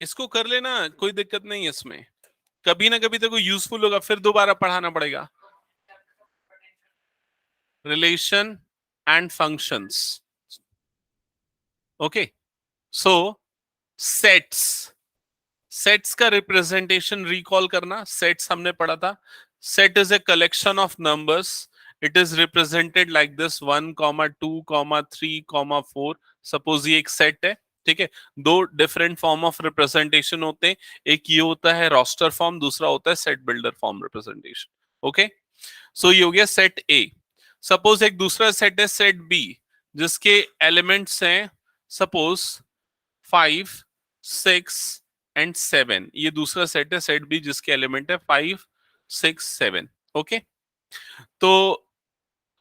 इसको कर लेना, कोई दिक्कत नहीं है इसमें, कभी ना कभी तो कोई यूजफुल होगा, फिर दोबारा पढ़ाना पड़ेगा। Relation and functions, okay. So sets, sets का रिप्रेजेंटेशन रिकॉल करना, सेट्स हमने पढ़ा था। Set is a collection of numbers, it is represented like this 1, 2, 3, 4। Suppose ये एक सेट है, ठीक है। दो डिफरेंट फॉर्म ऑफ रिप्रेजेंटेशन होते हैं, एक ये होता है रोस्टर फॉर्म, दूसरा होता है set builder form representation, okay. So ये हो गया सेट ए। सपोज एक दूसरा सेट है सेट बी, जिसके एलिमेंट्स हैं सपोज 5, 6 एंड 7। ये दूसरा सेट है सेट बी जिसके एलिमेंट है 5, 6, 7, ओके। तो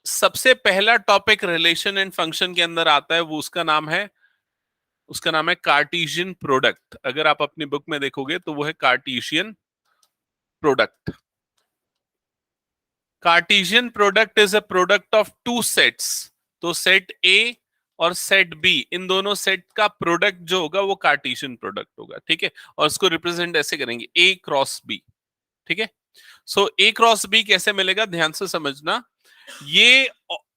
सबसे पहला टॉपिक रिलेशन एंड फंक्शन के अंदर आता है, वो उसका नाम है कार्टेशियन प्रोडक्ट। अगर आप अपनी बुक में देखोगे तो वो है Cartesian product. Cartesian product is a product of two sets. तो सेट ए और सेट बी, इन दोनों सेट का प्रोडक्ट जो होगा वो कार्टेशियन प्रोडक्ट होगा, ठीक है। और इसको रिप्रेजेंट ऐसे करेंगे ए क्रॉस बी, ठीक है। सो ए क्रॉस बी कैसे मिलेगा, ध्यान से समझना। ये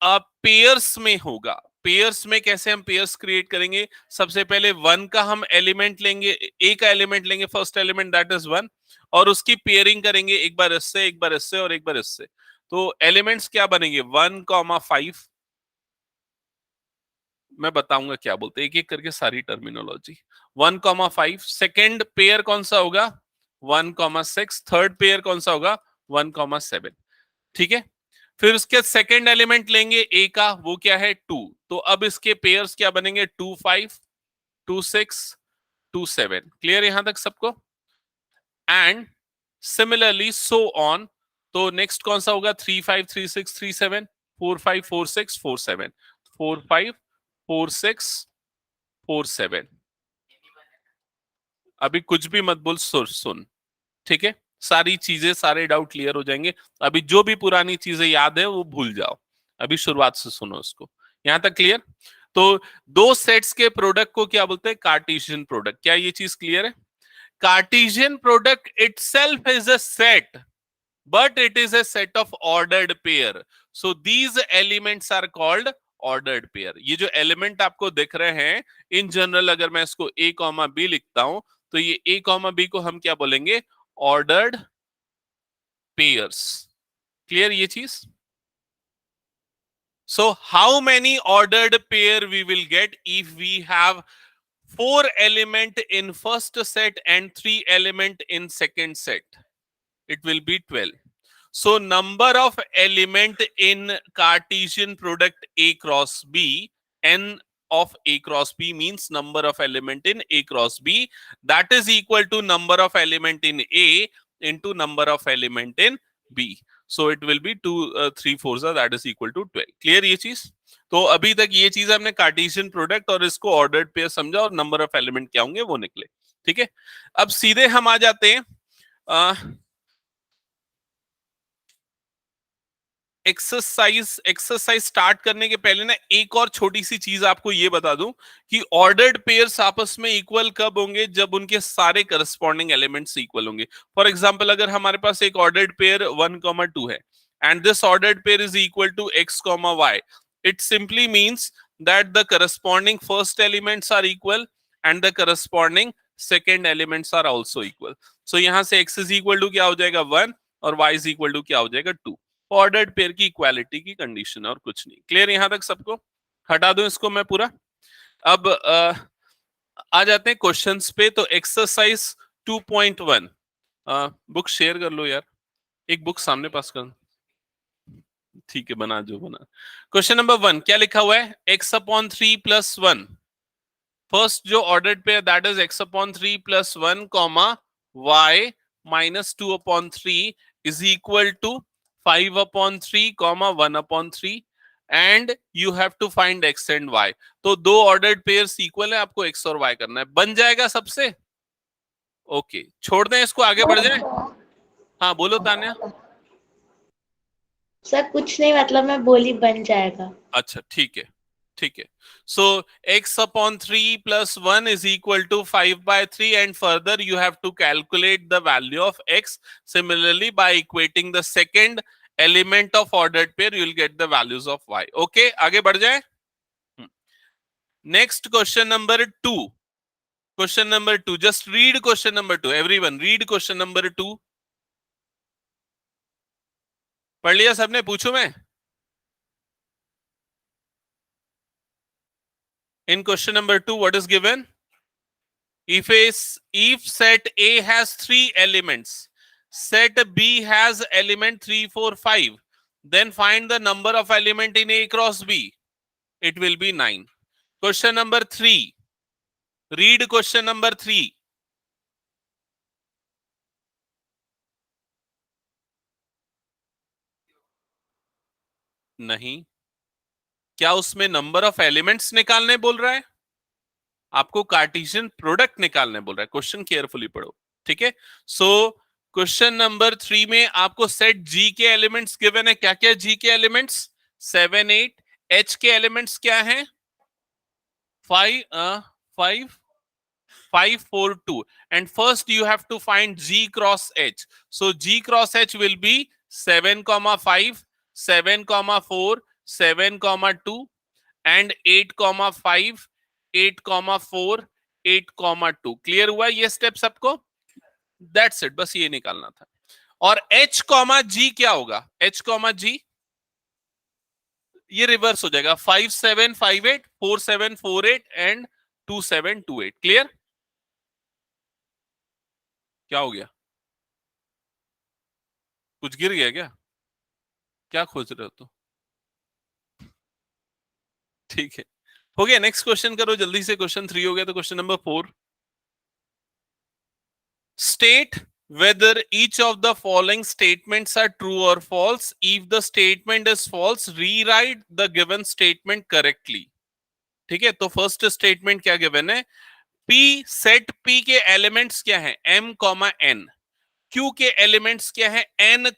पेयर्स में होगा। पेयर्स में कैसे हम पेयर्स क्रिएट करेंगे, सबसे पहले 1 का हम एलिमेंट लेंगे, ए का एलिमेंट लेंगे, फर्स्ट एलिमेंट दैट इज 1, और उसकी पेयरिंग करेंगे, एक बार इससे, एक बार इससे और एक बार इससे। तो एलिमेंट्स क्या बनेंगे, 1,5। मैं बताऊंगा क्या बोलते हैं, एक एक करके सारी टर्मिनोलॉजी। 1,5 सेकेंड पेयर कौन सा होगा, 1,6। थर्ड पेयर कौन सा होगा, 1,7, ठीक है। फिर उसके सेकेंड एलिमेंट लेंगे ए का, वो क्या है 2। तो अब इसके पेयर्स क्या बनेंगे, 2, 5, 2, 6, 2, 7। क्लियर यहां तक सबको। And similarly so on. तो नेक्स्ट कौन सा होगा, 3, 5, 3, 6, 3, 7, 4, 5, 4, 6, 4, 7, 4, 5, 4, 6, 4, 7। अभी कुछ भी मत बोल, सुन, ठीक है। सारी चीजें, सारे डाउट क्लियर हो जाएंगे। अभी जो भी पुरानी चीजें याद है वो भूल जाओ, अभी शुरुआत से सुनो उसको। यहां तक क्लियर। तो दो सेट्स के प्रोडक्ट को क्या बोलते हैं, कार्टेशियन प्रोडक्ट। क्या ये चीज क्लियर है। Cartesian product itself is a set, but it is a set of ordered pair. So these elements are called ordered pair. ये जो एलिमेंट आपको दिख रहे हैं, इन जनरल अगर मैं इसको a कॉमा b लिखता हूं, तो ये a कॉमा b को हम क्या बोलेंगे, ऑर्डर्ड पेयर्स। क्लियर ये चीज। So how many ordered pair we will get if we have 4 element in first set and 3 element in second set? It will be 12. So number of element in Cartesian product A cross B, n of A cross B means number of element in A cross B, that is equal to number of element in A into number of element in B. So it will be 2, 3, 4, that is equal to 12. Clear ये चीज। तो अभी तक ये चीज हमने Cartesian product और इसको ऑर्डर्ड पेयर समझा, और नंबर ऑफ एलिमेंट क्या होंगे वो निकले, ठीक है। अब सीधे हम आ जाते हैं एक्सरसाइज स्टार्ट करने के पहले ना, एक और छोटी सी चीज आपको ये बता दूं कि ऑर्डर्ड पेयर्स आपस में इक्वल कब होंगे, जब उनके सारे करस्पॉन्डिंग एलिमेंट्स इक्वल होंगे। फॉर एग्जांपल अगर हमारे पास एक ऑर्डर्ड पेयर 1,2 है and this ordered pair is equal to x, y, it simply means that the corresponding first elements are equal and the corresponding second elements are also equal. So यहां से x is equal to क्या हो जाएगा 1 और y is equal to क्या हो जाएगा 2। Ordered pair की इक्वालिटी की कंडीशन, और कुछ नहीं। क्लियर यहां तक सबको। हटा दूं इसको मैं पूरा। अब आ जाते हैं क्वेश्चंस पे। तो एक्सरसाइज 2.1 बुक शेयर कर लो यार, एक बुक सामने पास कर, ठीक है, बना जो बना। क्वेश्चन नंबर 1 क्या लिखा हुआ है, x/3 + 1। फर्स्ट जो ordered pair that is x/3 + 1, y - 2/3 is equal to 5/3, 1/3, and you have to find x and y. तो दो ऑर्डर्ड पेयर्स इक्वल है, आपको x और y करना है। बन जाएगा सबसे, ओके। छोड़ दें इसको, आगे बढ़ जाए। हाँ बोलो तान्या। सर कुछ नहीं, मतलब मैं बोली बन जाएगा। अच्छा ठीक है, ठीक है. So x upon 3 plus 1 is equal to 5 by 3, and further you have to calculate the value of x. Similarly, by equating the second element of ordered pair, you will get the values of y. Okay, आगे बढ़ जाए. Next, question number 2. Question number 2. Just read question number 2. Everyone, read question number 2. पढ़ लिया सबने? पूछूं मैं? In question number 2, what is given? If set A has 3 elements, set B has element 3, 4, 5, then find the number of element in A cross B. It will be 9. Question number 3. Read question number 3. नहीं, क्या उसमें number of elements निकालने बोल रहा है? आपको Cartesian product निकालने बोल रहा है. क्वेश्चन केयरफुली पढ़ो. ठीक है. सो क्वेश्चन नंबर 3 में आपको सेट जी के एलिमेंट्स गिवन है. क्या क्या जी के एलिमेंट्स? 7, 8. एच के एलिमेंट्स क्या हैं? 5, 5, 4, 2. And first you have to find G cross H. So G cross H will be 7, 5, 7, 4, 7, 2, and 8, 5, 8, 4, 8, 2. Clear हुआ ये स्टेप सबको? दैट्स इट, बस ये निकालना था. और H, G क्या होगा? H, G ये रिवर्स हो जाएगा. 5, 7, 5, 8, 4, 7, 4, 8 एंड 2, 7, 2, 8. क्लियर? क्या हो गया? कुछ गिर गया क्या? क्या खोज रहे हो तो? ठीक है, हो गया. नेक्स्ट क्वेश्चन करो जल्दी से. क्वेश्चन 3 हो गया, तो question number 4. State whether each of the following statements are true or false. If the statement is false, rewrite the given statement correctly. ठीक है, तो फर्स्ट स्टेटमेंट क्या गिवन है? P, सेट P के एलिमेंट्स क्या है? M, N. Q के elements क्या है? N,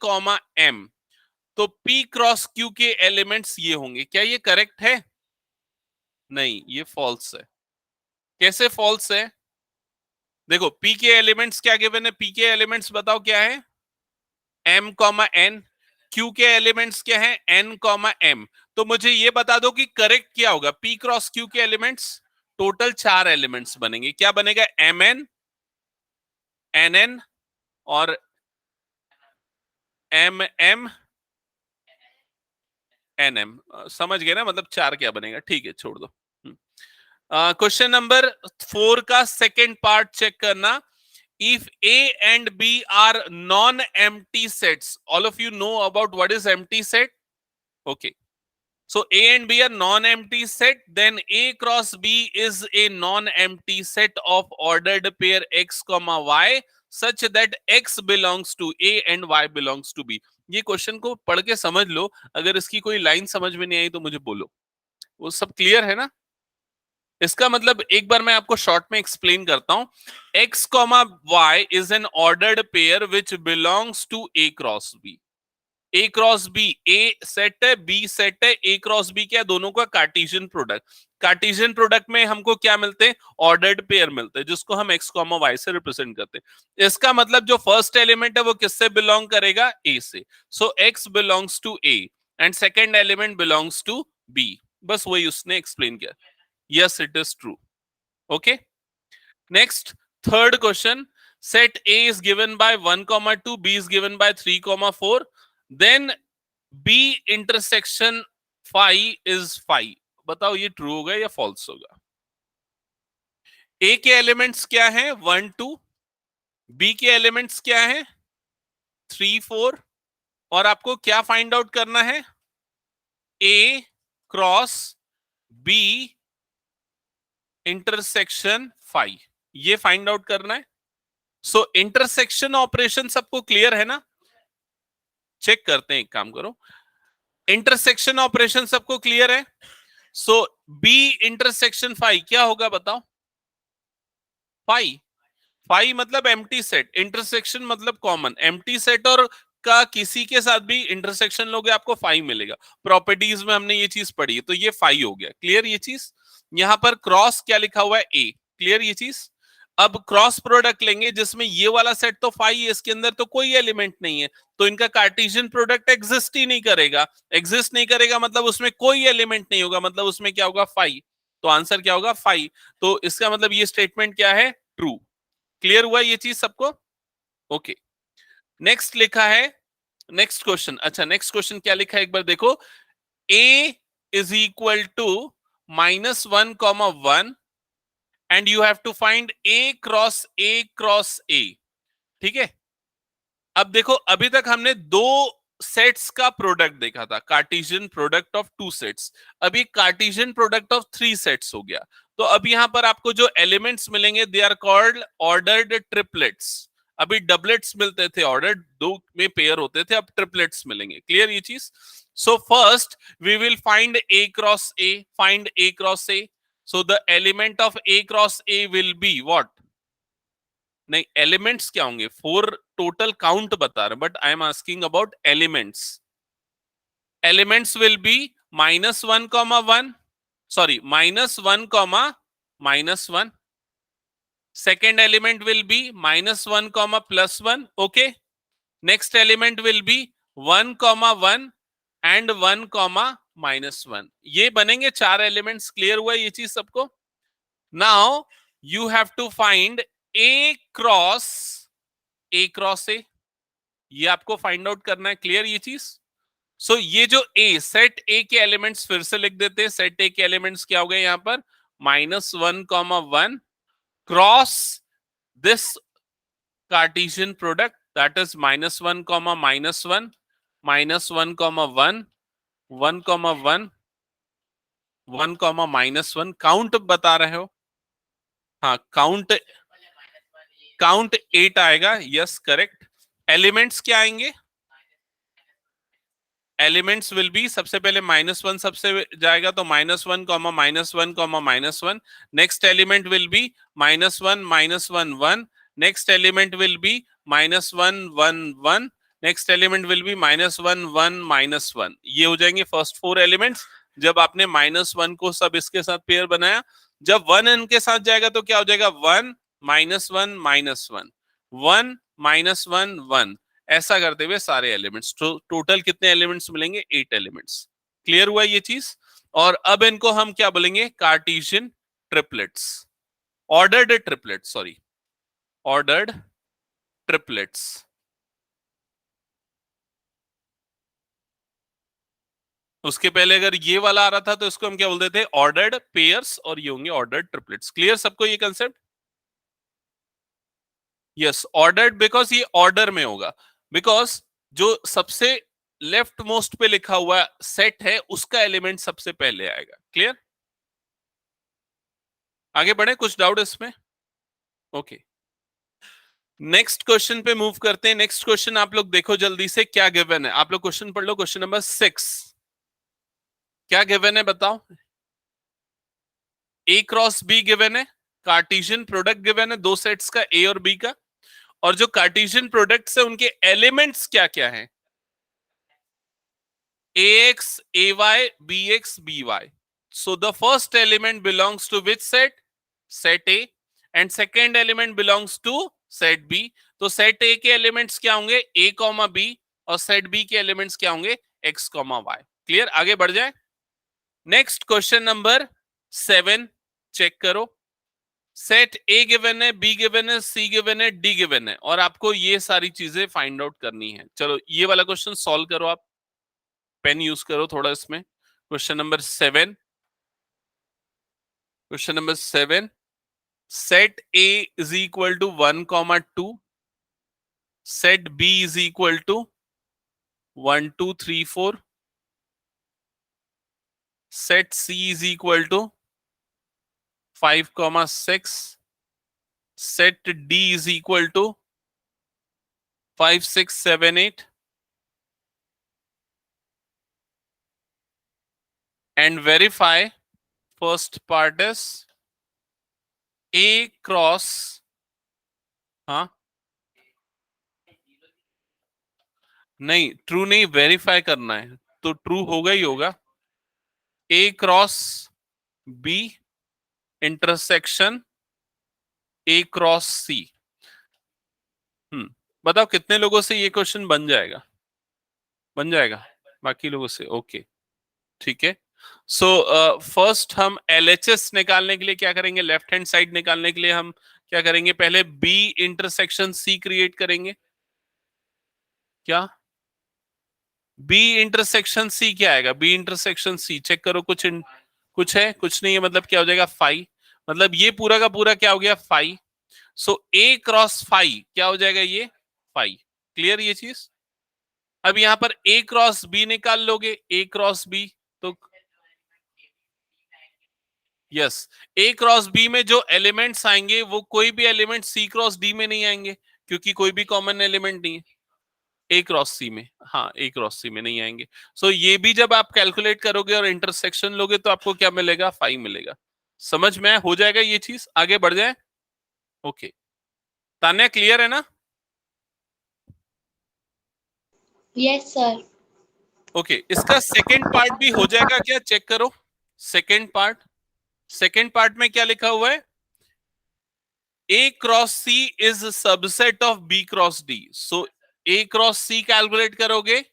M. तो P क्रॉस Q के एलिमेंट्स ये होंगे. क्या ये करेक्ट है? नहीं, ये फॉल्स है. कैसे फॉल्स है? देखो, P के एलिमेंट्स क्या गिवन है? P के एलिमेंट्स बताओ क्या है? M, N. Q के एलिमेंट्स क्या है? N, M. तो मुझे ये बता दो कि करेक्ट क्या होगा? P क्रॉस Q के एलिमेंट्स टोटल 4 एलिमेंट्स बनेंगे. क्या बनेगा? MN, NN और MM, NM. समझ गए ना? मतलब 4 क्या बनेगा? ठीक है, छोड़ दो. क्वेश्चन नंबर 4 का सेकेंड पार्ट चेक करना. If A and B are non-empty sets, all of you know about what is empty set? Okay. So A and B are non-empty set, then A cross B is a non-empty set of ordered pair X, Y such that X belongs to A and Y belongs to B. ये question को पढ़ के समझ लो. अगर इसकी कोई line समझ में नहीं आई तो मुझे बोलो. वो सब क्लियर है ना? इसका मतलब एक बार मैं आपको शॉर्ट में एक्सप्लेन करता हूं. X, Y is an ordered pair which belongs to A cross B. A cross B, A set है, B सेट है. A क्रॉस B क्या? दोनों का कार्टेशियन प्रोडक्ट. कार्टेशियन प्रोडक्ट में हमको क्या मिलते हैं? ऑर्डर्ड पेयर मिलते हैं, जिसको हम X, Y से रिप्रेजेंट करते हैं. इसका मतलब जो फर्स्ट एलिमेंट है वो किससे बिलोंग करेगा? A से. So X belongs to A and second element belongs to B. बस वही उसने एक्सप्लेन किया. Yes, it is true. Okay. Next, third question. Set A is given by 1, 2, B is given by 3, 4. Then B intersection phi is phi. बताओ ये true होगा या false होगा? A के एलिमेंट्स क्या हैं? 1, 2. B के एलिमेंट्स क्या हैं? 3, 4. और आपको क्या फाइंड आउट करना है? A cross B intersection phi. ये फाइंड आउट करना है. सो इंटरसेक्शन ऑपरेशन सबको क्लियर है ना? चेक करते हैं. एक काम करो, इंटरसेक्शन ऑपरेशन सबको क्लियर है? सो बी इंटरसेक्शन फाई क्या होगा बताओ? फाई. फाई मतलब एम्प्टी सेट, इंटरसेक्शन मतलब कॉमन. एम्प्टी सेट और का किसी के साथ भी इंटरसेक्शन लोगे आपको 5 मिलेगा। प्रॉपर्टीज में हमने ये चीज पढ़ी है, तो ये 5 हो गया। क्लियर ये चीज? यहां पर क्रॉस क्या लिखा हुआ है? ए। क्लियर ये चीज? अब क्रॉस प्रोडक्ट लेंगे जिसमें ये वाला सेट तो 5 है, इसके अंदर तो कोई एलिमेंट नहीं है, तो इनका कार्टेशियन प्रोडक्ट एग्जिस्ट ही नहीं करेगा। एग्जिस्ट नहीं करेगा मतलब उसमें कोई एलिमेंट नहीं होगा, मतलब उसमें क्या होगा? 5। तो आंसर क्या होगा? 5। तो इसका मतलब ये स्टेटमेंट क्या है? ट्रू। क्लियर हुआ ये चीज सबको? ओके। नेक्स्ट लिखा है, नेक्स्ट क्वेश्चन। अच्छा, नेक्स्ट क्वेश्चन क्या लिखा है एक बार देखो। a is equal to -1, and you have to find a cross a। ठीक है, अब देखो अभी तक हमने दो सेट्स का प्रोडक्ट देखा था, Cartesian product of two sets. अभी कार्टेशियन प्रोडक्ट ऑफ 3 सेट्स हो गया। तो अब यहां पर आपको जो एलिमेंट्स मिलेंगे they are called ordered triplets. अभी डबलेट्स मिलते थे, ऑर्डर्ड दो में पेयर होते थे, अब ट्रिपलेट्स मिलेंगे। क्लियर ये चीज? So first we will find a cross a, find a cross a। So the element of a cross a will be what? नहीं, एलिमेंट्स क्या होंगे? 4 टोटल काउंट बता रहे, but I am asking about elements. Elements will be -1, sorry -1, -1। Second element will be -1, +1। Okay, next element will be 1, 1 and 1, -1। ये बनेंगे 4 elements. Clear हुआ ये चीज सबको? Now you have to find a cross a, ये आपको फाइंड आउट करना है। क्लियर ये चीज? सो ये जो a, सेट a के एलिमेंट्स फिर से लिख देते हैं। सेट a के एलिमेंट्स क्या हो गए यहां पर? -1, 1 cross this Cartesian product, that is -1, -1, -1, -1, 1, 1, 1, -1। Count बता रहे हो? हाँ, काउंट, काउंट 8 आएगा। Yes, correct. एलिमेंट्स क्या आएंगे? एलिमेंट्स विल बी, सबसे पहले -1 सबसे जाएगा, तो -1, -1, -1। Next element will be -1, -1, 1। Next element will be -1, 1, 1। Next element will be -1, 1, -1। ये हो जाएंगे फर्स्ट 4 एलिमेंट्स। जब आपने -1 को सब इसके साथ पेयर बनाया, जब 1 इनके साथ जाएगा तो क्या हो जाएगा? 1, -1, -1, 1, -1, 1। ऐसा करते हुए सारे एलिमेंट्स, टोटल कितने एलिमेंट्स मिलेंगे? 8 एलिमेंट्स। क्लियर हुआ ये चीज? और अब इनको हम क्या बोलेंगे? Cartesian triplets, ordered triplets, sorry, ordered triplets. उसके पहले अगर ये वाला आ रहा था तो इसको हम क्या बोलते थे? ऑर्डर्ड पेयर्स, और ये होंगे ऑर्डर्ड ट्रिपलेट्स। क्लियर सबको ये कंसेप्ट? यस, ऑर्डर्ड बिकॉज ये ऑर्डर में होगा, बिकॉज जो सबसे लेफ्ट मोस्ट पे लिखा हुआ सेट है उसका एलिमेंट सबसे पहले आएगा। क्लियर? आगे बढ़े? कुछ डाउट इसमें? ओके, नेक्स्ट क्वेश्चन पे मूव करते हैं। नेक्स्ट क्वेश्चन आप लोग देखो जल्दी से, क्या गिवन है? आप लोग क्वेश्चन पढ़ लो, क्वेश्चन नंबर 6। क्या गिवन है बताओ? ए क्रॉस बी गिवन है, कार्टेशियन प्रोडक्ट गिवन है दो सेट्स का, ए और बी का, और जो कार्टेशियन प्रोडक्ट्स है उनके एलिमेंट्स क्या क्या हैं? ax, ay, bx, by. So the first element belongs to which set? Set A. And second element belongs to set B. तो set A के एलिमेंट्स क्या होंगे? a, b, और set B के एलिमेंट्स क्या होंगे? x, y। क्लियर? आगे बढ़ जाए। नेक्स्ट क्वेश्चन नंबर 7 चेक करो। सेट A गिवन है, B गिवन है, C गिवन है, D गिवन है, और आपको ये सारी चीजें फाइंड आउट करनी है। चलो ये वाला क्वेश्चन सॉल्व करो आप, पेन यूज करो थोड़ा इसमें। Question number 7, question number 7, set A is equal to 1, 2, set B is equal to 1, 2, 3, 4, set C is equal to 5, 6, set D is equal to 5, 6, 7, 8, and verify first part is A cross, हाँ, नहीं, true नहीं, verify करना है, तो true होगा ही होगा। A cross B intersection A cross C. बताओ कितने लोगों से ये क्वेश्चन बन जाएगा? बन जाएगा बाकी लोगों से? ओके, ठीक है। सो फर्स्ट हम एलएचएस निकालने के लिए क्या करेंगे? लेफ्ट हैंड साइड निकालने के लिए हम क्या करेंगे? पहले बी इंटरसेक्शन सी क्रिएट करेंगे। क्या बी इंटरसेक्शन सी क्या आएगा? बी इंटरसेक्शन सी चेक करो, कुछ है? कुछ नहीं है, मतलब क्या हो जाएगा? फाइव। मतलब ये पूरा का पूरा क्या हो गया? फाइव। सो ए क्रॉस फाइव क्या हो जाएगा? ये फाइव। क्लियर ये चीज? अब यहां पर ए क्रॉस बी निकाल लोगे, ए क्रॉस बी, तो यस, ए क्रॉस बी में जो एलिमेंट्स आएंगे वो कोई भी एलिमेंट सी क्रॉस डी में नहीं आएंगे, क्योंकि कोई भी कॉमन एलिमेंट नहीं है ए क्रॉस सी में। हाँ, ए क्रॉस सी में नहीं आएंगे। सो ये भी जब आप कैलकुलेट करोगे और इंटरसेक्शन लोगे तो आपको क्या मिलेगा? फाइव मिलेगा। समझ में हो जाएगा ये चीज? आगे बढ़ जाए। ओके, तान्या क्लियर है ना? Yes sir. ओके, इसका सेकेंड पार्ट भी हो जाएगा क्या? चेक करो सेकेंड पार्ट। सेकेंड पार्ट में क्या लिखा हुआ है? A cross C is subset of B cross D। So A cross C calculate करोगे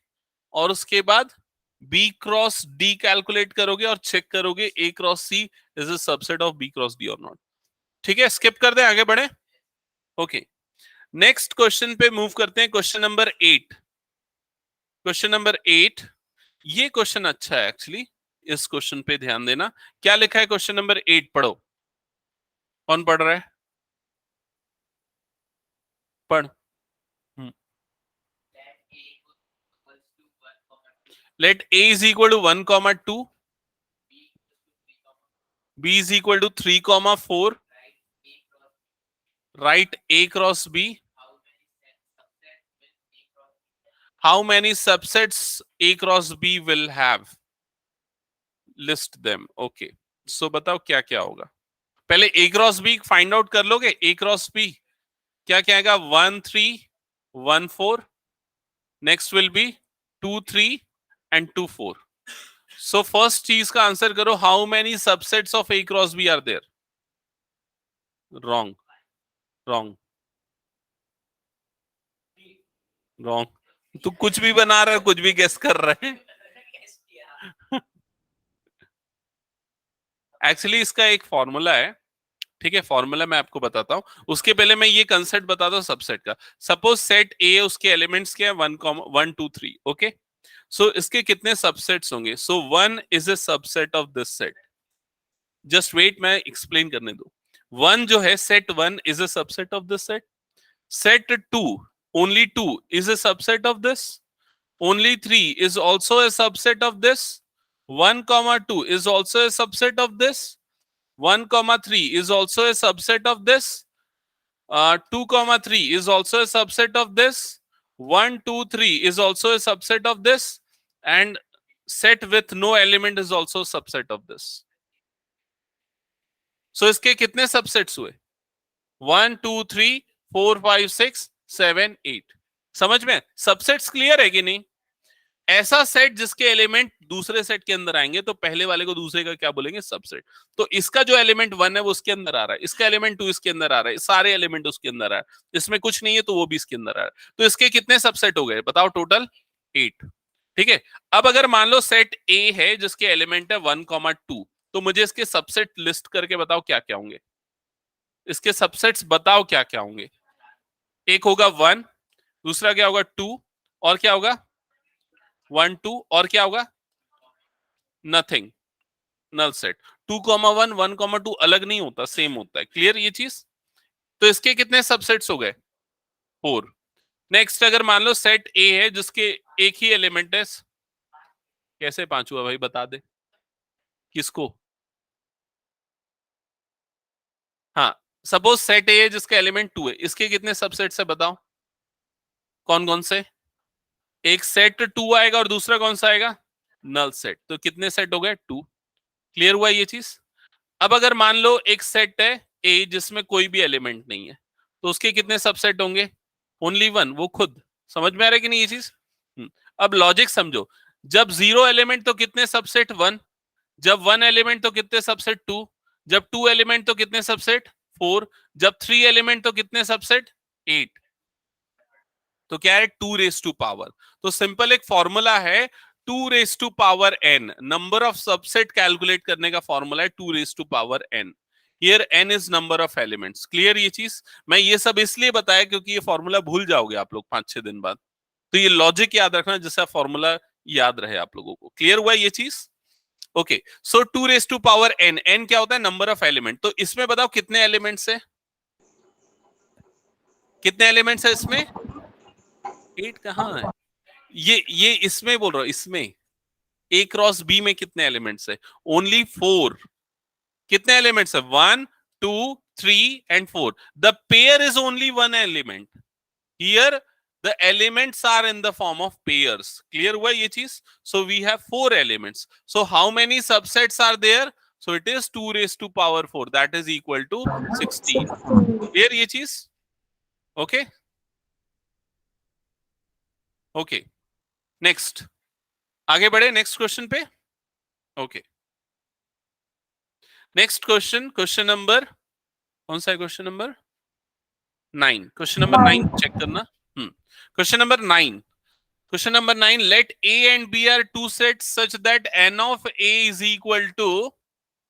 और उसके बाद B क्रॉस D कैलकुलेट करोगे और चेक करोगे A cross C is a subset of B cross D और नॉट। ठीक है, स्किप कर दें, आगे बढ़े। ओके, नेक्स्ट क्वेश्चन पे मूव करते हैं। Question number 8। क्वेश्चन नंबर 8, ये क्वेश्चन अच्छा है एक्चुअली, इस क्वेश्चन पे ध्यान देना। क्या लिखा है क्वेश्चन नंबर 8? पढ़ो, कौन पढ़ रहा है? पढ़। Let A is equal to 1 comma 2, B is equal to 3 comma 4, write A cross B. How many subsets A cross B will have? List them. Okay. So बताओ क्या क्या होगा? पहले A cross B find out कर लोगे। A cross B क्या क्या आएगा? 1 3 1 4, next will be 2 3 and 2 4। So first चीज का आंसर करो, how many subsets of A cross B are there? Wrong, wrong, wrong. तू कुछ भी बना रहा है, कुछ भी गेस कर रहे हैं। एक्चुअली इसका एक फॉर्मूला है, ठीक है? फॉर्मूला मैं आपको बताता हूं, उसके पहले मैं ये कंसेप्ट बताता हूं सबसेट का। सपोज सेट ए, उसके एलिमेंट्स क्या है? 1 2 3। ओके, सो इसके कितने सबसेट्स होंगे? So 1 is a subset of this set. Just wait, मैं एक्सप्लेन करने दो। 1 जो है, set 1 is a subset of this set. Set 2, only 2 is a subset of this. Only 3 is also a subset of this. 1 comma 2 is also a subset of this. 1 comma 3 is also a subset of this. 2 comma 3 is also a subset of this. 1 2 3 is also a subset of this. And set with no element is also a subset of this. So इसके कितने subsets हुए? 1 2 3 4 5 6 7 8। समझ में? Subsets clear है कि नहीं? ऐसा set जिसके एलिमेंट दूसरे सेट के अंदर आएंगे तो पहले वाले को दूसरे का क्या बोलेंगे? सबसेट। तो इसका जो एलिमेंट 1 है वो उसके अंदर आ रहा है, इसका एलिमेंट 2 इसके अंदर आ रहा है, सारे एलिमेंट उसके अंदर आ रहा है, इसमें कुछ नहीं है तो वो भी इसके अंदर आ रहा है। तो इसके कितने सबसेट हो गए बताओ? टोटल 8। ठीक है, अब अगर मान लो सेट ए है जिसके एलिमेंट है 1 2, तो मुझे इसके सबसेट लिस्ट करके बताओ क्या क्या होंगे? इसके सबसेट्स बताओ क्या क्या होंगे? एक होगा 1, दूसरा क्या होगा? 2, और क्या होगा? 1 2, और क्या होगा? Nothing, null set. 2 1 1 2 अलग नहीं होता, सेम होता है। क्लियर ये चीज? तो इसके कितने सबसेट्स हो गए? 4। नेक्स्ट, अगर मान लो सेट ए है जिसके एक ही एलिमेंट है, कैसे 5 हुआ भाई? बता दे किसको। हाँ, सपोज सेट ए है जिसका एलिमेंट 2 है, इसके कितने सबसेट्स है बताओ? कौन कौन से? एक सेट 2 आएगा और दूसरा कौन सा आएगा? Null set. तो कितने सेट हो गए? 2। क्लियर हुआ ये चीज? अब अगर मान लो एक सेट है ए जिसमें कोई भी एलिमेंट नहीं है, तो उसके कितने सबसेट होंगे? ओनली 1, वो खुद। समझ में आ रहा है कि नहीं ये चीज? अब लॉजिक समझो, जब 0 एलिमेंट तो कितने सबसेट 1, जब 1 एलिमेंट तो कितने सबसेट 2, जब 2 एलिमेंट तो कितने सबसेट 4, जब 3 एलिमेंट तो कितने सबसेट 8। तो क्या है 2 रेस टू पावर। तो सिंपल एक फॉर्मूला है 2 raise to power n, number of subset calculate करने का फॉर्मूला है 2 raise to power n। Here n is number of elements. Clear ये चीज? मैं ये सब इसलिए बताया क्योंकि ये फॉर्मूला भूल जाओगे आप लोग 5-6 दिन बाद, तो ये लॉजिक याद रखना जिससे फॉर्मूला याद रहे आप लोगों को। क्लियर हुआ ये चीज? Okay, so 2 raise to power n, n क्या होता है? Number of element. तो इसमें बताओ कितने एलिमेंट्स है, कितने एलिमेंट्स है इसमें? 8 कहाँ है? ये इसमें बोल रहा हूं, इसमें ए क्रॉस बी में कितने एलिमेंट्स है? ओनली 4। कितने एलिमेंट्स है? 1 2 3 and 4। The pair is only 1 element. Here the elements are in the form of pairs. Clear हुआ ये चीज? So we have 4 elements. So how many subsets are there? So it is 2 raise to power 4, that is equal to 16। Clear ये चीज? Okay okay, next आगे बढ़े next question पे। Okay, next question, question number कौन सा है? Question number 9। Question number 9 check करना। Question number 9, question number 9, let a and b are two sets such that n of a is equal to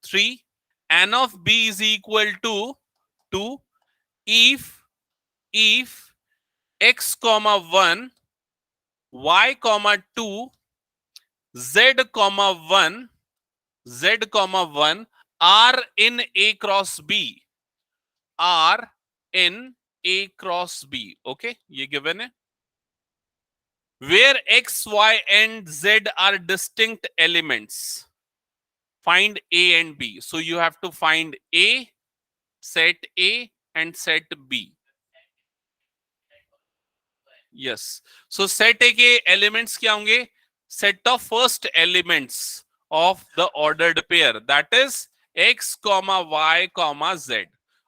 3, n of b is equal to 2 if x comma 1 y comma 2 z comma 1 z comma 1 are in a cross b, are in a cross b। Okay, ये given है। Where x, y and z are distinct elements, find a and b। So you have to find a, set a and set b। Yes, so set a के elements क्या होंगे? Set of first elements of the ordered pair, that is x, y, z।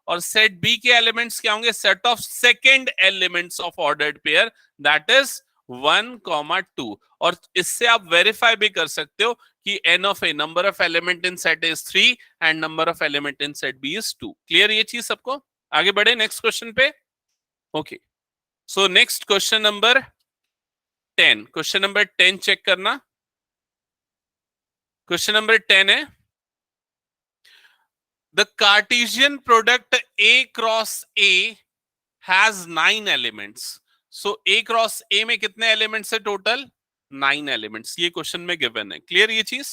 और set b के elements क्या होंगे? Set of second elements of ordered pair, that is 1, 2। और इससे आप वेरीफाई भी कर सकते हो कि n of a, number of element in set is 3 and number of element in set b is 2। Clear ये चीज सबको? आगे बढ़े नेक्स्ट क्वेश्चन पे। Okay, so next question number 10, question number 10 check करना। क्वेश्चन नंबर 10 है the Cartesian product a cross a has 9 elements. So a cross a में कितने एलिमेंट्स है टोटल? 9 एलिमेंट्स। ये क्वेश्चन में गिवन है। क्लियर ये चीज?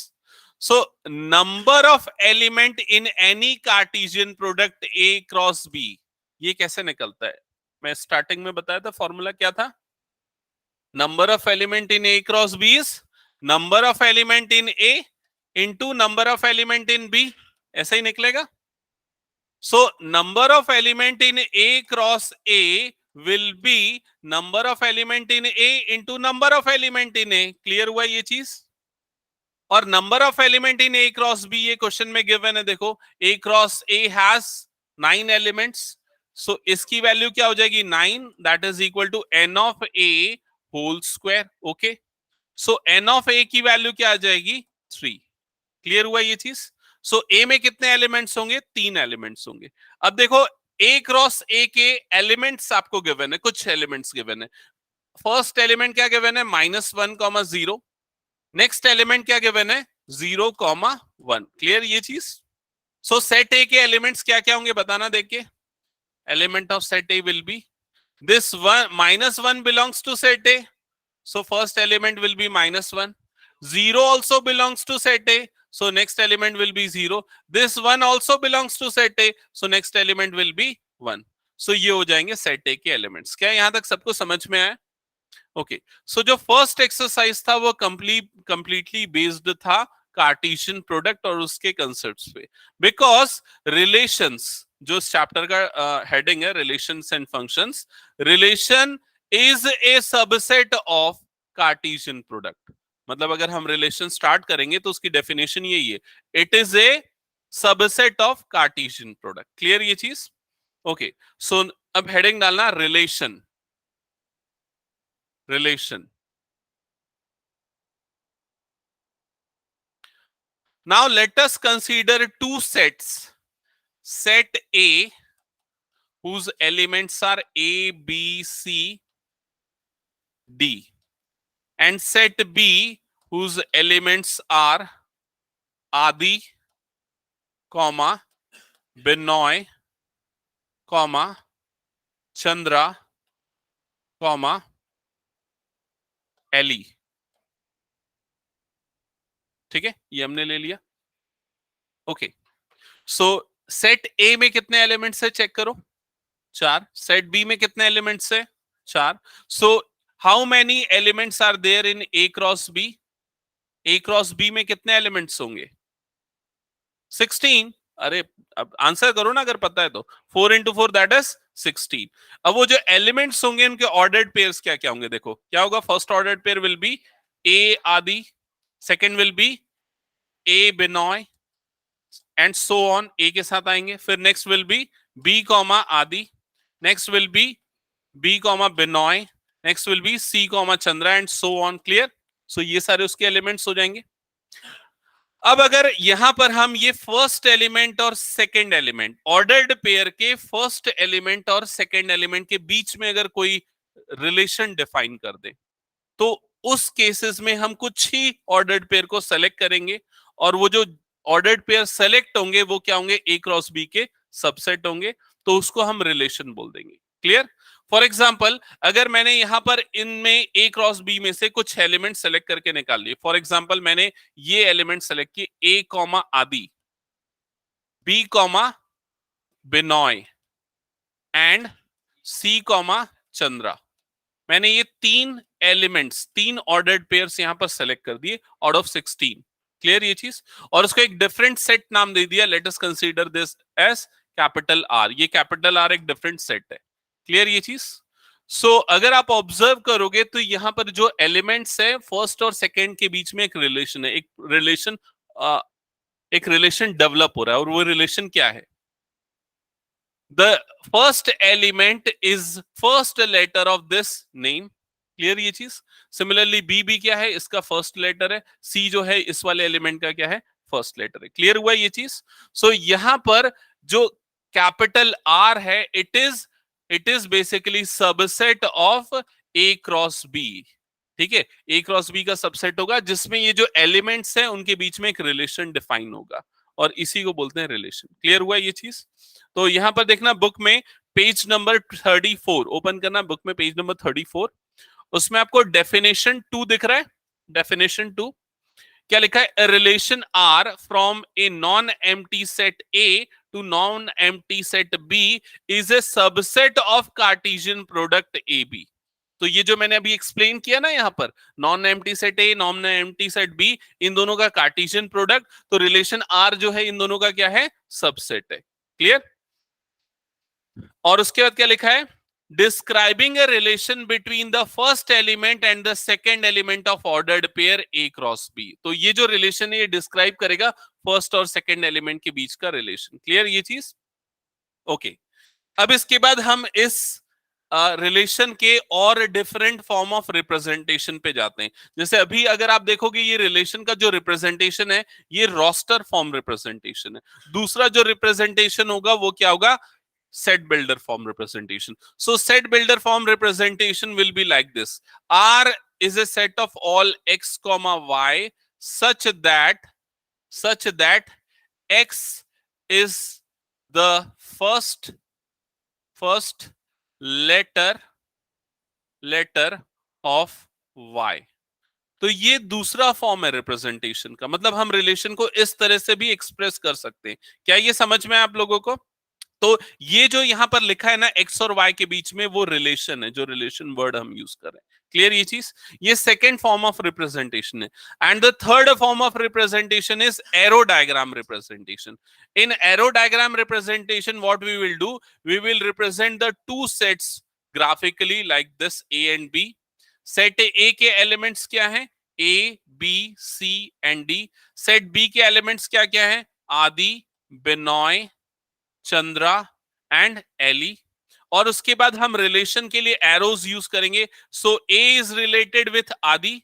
So number of element in any Cartesian product a cross b, ये कैसे निकलता है? मैं स्टार्टिंग में बताया था फॉर्मूला क्या था? Number of element in a cross b is number of element in a into number of element in b। ऐसा ही निकलेगा। So number of element in A cross A will be number of element in A into number of element in A। Clear हुआ ये चीज? और number of element in A cross B ये question में given है। देखो A cross A has 9 elements, so इसकी value क्या हो जाएगी? 9, that is equal to n of A whole square. Okay, so n of A की वैल्यू क्या आ जाएगी? 3। क्लियर हुआ ये चीज? सो ए में कितने एलिमेंट्स होंगे? 3 एलिमेंट्स होंगे। अब देखो ए क्रॉस ए के एलिमेंट्स आपको गिवन है, कुछ एलिमेंट्स गिवन है। फर्स्ट एलिमेंट क्या गिवन है? -1, 0। नेक्स्ट एलिमेंट क्या गिवन है? 0, 1। क्लियर ये चीज? सो सेट ए के एलिमेंट्स क्या क्या होंगे बताना देख के। Element of set A will be this one, -1 belongs to set A, so first element will be -1। 0 also belongs to set A, so next element will be 0। this 1 also belongs to set A, so next element will be 1। so ये हो जाएंगे set A के elements। क्या यहां तक सबको समझ में आया? ओके, सो जो फर्स्ट एक्सरसाइज था वो कंप्लीटली बेस्ड था कार्टेशियन प्रोडक्ट और उसके कंसेप्ट्स पे। बिकॉज रिलेशंस, जो चैप्टर का हेडिंग है relations and functions, relation is a subset of Cartesian product. मतलब अगर हम रिलेशन स्टार्ट करेंगे तो उसकी डेफिनेशन यही है, it is a subset of Cartesian product. Clear ये चीज? ओके, सो अब हेडिंग डालना relation. Relation Now let us consider two sets. Set A, whose elements are A, B, C, D, and set B, whose elements are Adi, comma, Binoy, comma, Chandra, comma, Eli. ठीक है, ये हमने ले लिया. Okay, सो set ए में कितने elements है check करो. 4. सेट बी में कितने एलिमेंट्स है? 4. So how many elements are there in A cross B? A cross B में कितने एलिमेंट्स होंगे? 16. अरे अब आंसर करो ना अगर पता है तो. 4 into 4 दैट इज 16. अब वो जो एलिमेंट्स होंगे उनके ऑर्डर्ड पेयर्स क्या क्या होंगे देखो. क्या होगा? First ordered pair will be A Adi, second will be A Binoy and so on. A के साथ आएंगे. फिर next will be B comma Adi, next will be B comma Binoy, next will be C comma Chandra and so on. Clear? So ये सारे उसके elements हो जाएंगे. अब अगर यहां पर हम ये फर्स्ट एलिमेंट और सेकंड एलिमेंट, ऑर्डर्ड पेयर के फर्स्ट एलिमेंट और सेकंड एलिमेंट के बीच में अगर कोई रिलेशन डिफाइन कर दे, तो उस केसेस में हम कुछ ही ऑर्डर्ड पेयर को सेलेक्ट करेंगे और वो जो ऑर्डर्ड पेयर सेलेक्ट होंगे वो क्या होंगे? ए क्रॉस बी के सबसेट होंगे. तो उसको हम रिलेशन बोल देंगे. क्लियर? फॉर एग्जाम्पल, अगर मैंने यहां पर इनमें ए क्रॉस बी में से कुछ एलिमेंट सेलेक्ट करके निकाल लिए. फॉर एग्जाम्पल, मैंने ये एलिमेंट सेलेक्ट किए A comma Adi, B comma Binoy and C comma Chandra. मैंने ये तीन एलिमेंट्स, तीन ऑर्डर्ड पेयर्स यहां पर सेलेक्ट कर दिए आउट ऑफ 16. क्लियर ये चीज? और उसको एक डिफरेंट सेट नाम दे दिया. Let us consider this as capital R. ये कैपिटल आर एक डिफरेंट सेट है. क्लियर ये चीज? सो अगर आप ऑब्जर्व करोगे तो यहां पर जो एलिमेंट्स है फर्स्ट और सेकंड के बीच में एक रिलेशन है. एक रिलेशन डेवलप हो रहा है. और वो रिलेशन क्या है? The first element is first letter of this name. Clear ये चीज? सिमिलरली बी भी क्या है? इसका फर्स्ट लेटर है. सी जो है इस वाले एलिमेंट का क्या है? फर्स्ट लेटर है. क्लियर हुआ ये चीज? सो यहां पर जो कैपिटल आर है, it is basically subset of A cross B. ठीक है, ए क्रॉस बी का सबसेट होगा जिसमें ये जो एलिमेंट्स हैं उनके बीच में एक रिलेशन डिफाइन होगा और इसी को बोलते हैं रिलेशन. क्लियर हुआ ये चीज? तो यहां पर देखना, बुक में पेज नंबर 34 ओपन करना. बुक में पेज नंबर 34, उसमें आपको डेफिनेशन 2 दिख रहा है. डेफिनेशन 2 क्या लिखा है? A relation R from a non-empty set A to non-empty set B is a subset of Cartesian product AB. तो ये जो मैंने अभी एक्सप्लेन किया ना यहां पर, non empty set A, non empty set B, इन दोनों का कार्टेशियन प्रोडक्ट. तो रिलेशन आर जो है इन दोनों का क्या है? सबसेट है. क्लियर? और उसके बाद क्या लिखा है? Describing a relation between the first element and the second element of ordered pair A cross B. तो ये जो रिलेशन है ये डिस्क्राइब करेगा फर्स्ट और सेकेंड एलिमेंट के बीच का रिलेशन. क्लियर ये चीज? ओके. अब इसके बाद हम इस रिलेशन के और डिफरेंट फॉर्म ऑफ रिप्रेजेंटेशन पे जाते हैं. जैसे अभी अगर आप देखोगे ये रिलेशन का जो रिप्रेजेंटेशन है ये रोस्टर फॉर्म रिप्रेजेंटेशन है. दूसरा जो रिप्रेजेंटेशन होगा वो क्या होगा? set builder form representation. So set builder form representation will be like this. R is a set of all x comma y such that x is the first letter of y. तो ये दूसरा form है representation का. मतलब हम relation को इस तरह से भी एक्सप्रेस कर सकते हैं. क्या ये समझ में आप लोगों को? तो ये जो यहां पर लिखा है ना एक्स और वाई के बीच में, वो रिलेशन है, जो रिलेशन वर्ड हम यूज कर रहे हैं. क्लियर ये चीज? ये सेकेंड फॉर्म ऑफ रिप्रेजेंटेशन है. And the third form of representation is arrow diagram representation. In arrow diagram representation what we will do, we will represent the two sets graphically like this, A and B. Set A के elements क्या हैं? A, B, C and D. Set B के elements क्या क्या हैं? आदि, Binoy, Chandra and Eli. और उसके बाद हम रिलेशन के लिए एरोज यूज करेंगे. So A is related with Adi,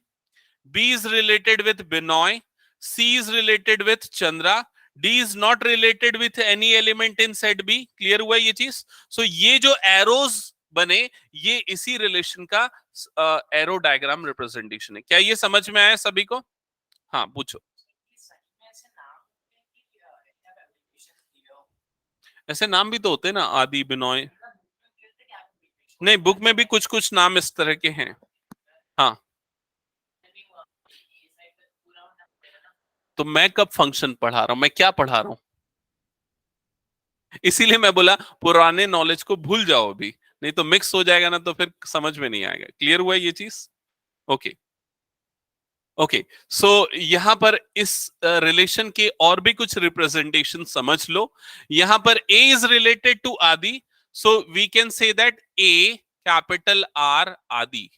B is related with Binoy, C is related with Chandra, D is not related with any element in set B. Clear हुआ ये चीज? सो ये जो एरोज बने ये इसी रिलेशन का एरो डायग्राम रिप्रेजेंटेशन है। क्या ये समझ में आया सभी को? हाँ पूछो। ऐसे नाम भी तो होते हैं ना, आदि, बिनोय। नहीं, बुक में भी कुछ कुछ नाम इस तरह के हैं। हाँ, तो मैं कब फंक्शन पढ़ा रहा हूं, मैं क्या पढ़ा रहा हूं? इसीलिए मैं बोला पुराने नॉलेज को भूल जाओ अभी, नहीं तो मिक्स हो जाएगा ना, तो फिर समझ में नहीं आएगा। क्लियर हुआ ये चीज? Okay okay. सो यहां पर इस रिलेशन के और भी कुछ रिप्रेजेंटेशन समझ लो। यहां पर A is related to Adi, so we can say that A capital R Adi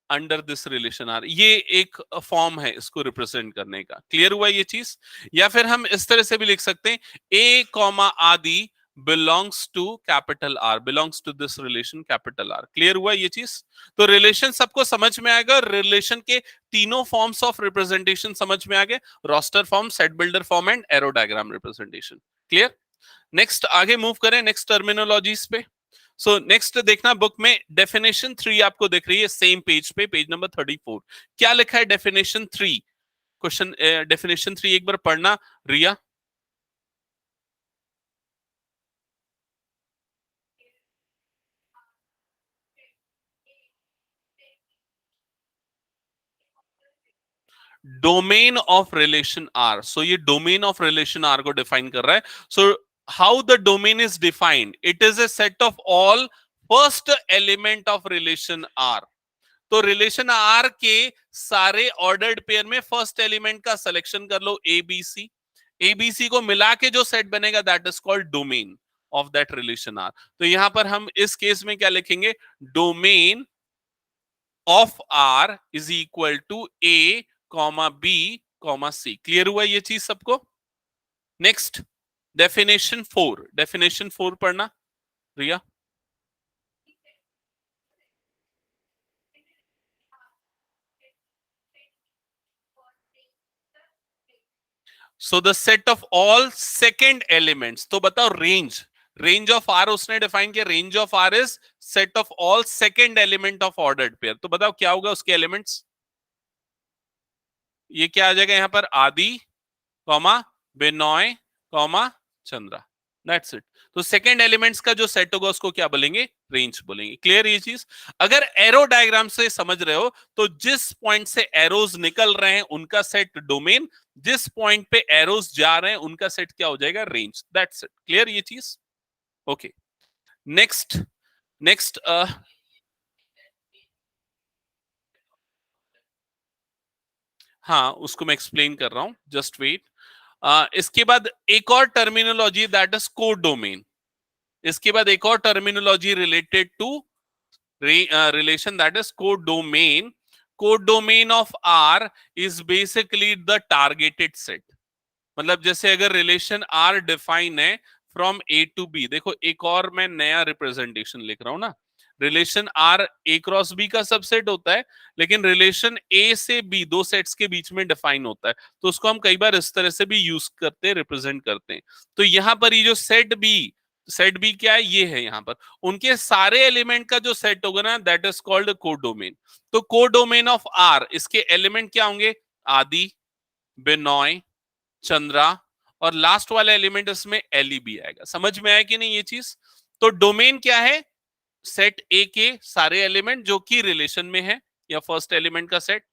under this relation R. ये एक फॉर्म है इसको रिप्रेजेंट करने का। क्लियर हुआ ये चीज? या फिर हम इस तरह से भी लिख सकते हैं ए कॉमा आदि belongs to capital R, belongs to this relation capital R. Clear हुआ ये चीज? तो रिलेशन सबको समझ में आएगा। रिलेशन के तीनों फॉर्म्स ऑफ रिप्रेजेंटेशन समझ में आ गए, roster form, set builder form and arrow diagram representation. Clear? Next आगे मूव करें नेक्स्ट टर्मिनोलॉजीज पे। सो नेक्स्ट देखना, बुक में डेफिनेशन 3 आपको दिख रही है सेम पेज पे, पेज नंबर 34। क्या लिखा है डेफिनेशन 3? क्वेश्चन डेफिनेशन 3 एक बार पढ़ना Riya. Domain of relation R. So ये डोमेन ऑफ रिलेशन आर को डिफाइन कर रहा है। So how the domain is defined, it is a set of all first element of relation R. तो रिलेशन आर के सारे ऑर्डर्ड पेयर में first element का सिलेक्शन कर लो, एबीसी। एबीसी को मिला के जो सेट बनेगा that is called domain of that relation R. तो यहां पर हम इस केस में क्या लिखेंगे, domain of R is equal to A comma B comma C. Clear हुआ ये चीज सबको? नेक्स्ट डेफिनेशन 4, डेफिनेशन 4 पढ़ना Riya. So the set of all second elements. तो बताओ रेंज, रेंज ऑफ आर उसने डिफाइन किया, range of R is set of all second element of ordered pair. तो बताओ क्या होगा उसके एलिमेंट्स? ये क्या आ जाएगा यहां पर, आदि comma Binoy comma Chandra, that's it. तो सेकेंड एलिमेंट्स का जो सेट होगा उसको क्या बोलेंगे, रेंज बोलेंगे। क्लियर ये चीज? अगर एरो डायग्राम से समझ रहे हो तो जिस पॉइंट से एरोज निकल रहे हैं उनका सेट डोमेन, जिस पॉइंट पे एरोज जा रहे हैं उनका सेट क्या हो जाएगा, रेंज। That's it. क्लियर ये चीज? ओके नेक्स्ट नेक्स्ट हाँ उसको मैं एक्सप्लेन कर रहा हूं, जस्ट वेट। इसके बाद एक और terminology that is codomain. इसके बाद एक और terminology related to relation that is codomain. Codomain of R is basically the targeted set. मतलब जैसे अगर रिलेशन आर डिफाइन है फ्रॉम ए टू बी, देखो एक और मैं नया रिप्रेजेंटेशन लिख रहा हूं ना, relation R A cross B का सबसेट होता है, लेकिन रिलेशन ए से बी दो सेट्स के बीच में डिफाइन होता है, तो उसको हम कई बार इस तरह से भी यूज करते हैं, रिप्रेजेंट करते हैं। तो यहां पर ये जो सेट बी क्या है, ये है यहां पर उनके सारे एलिमेंट का जो सेट होगा ना दैट इज कॉल्ड कोडोमेन। तो कोडोमेन ऑफ आर, इसके एलिमेंट क्या होंगे, आदि, बिनॉय, चंद्रा, और लास्ट वाला एलिमेंट इसमें एल बी आएगा। समझ में आया कि नहीं ये चीज? तो डोमेन क्या है, सेट ए के सारे एलिमेंट जो कि रिलेशन में है या फर्स्ट एलिमेंट का सेट।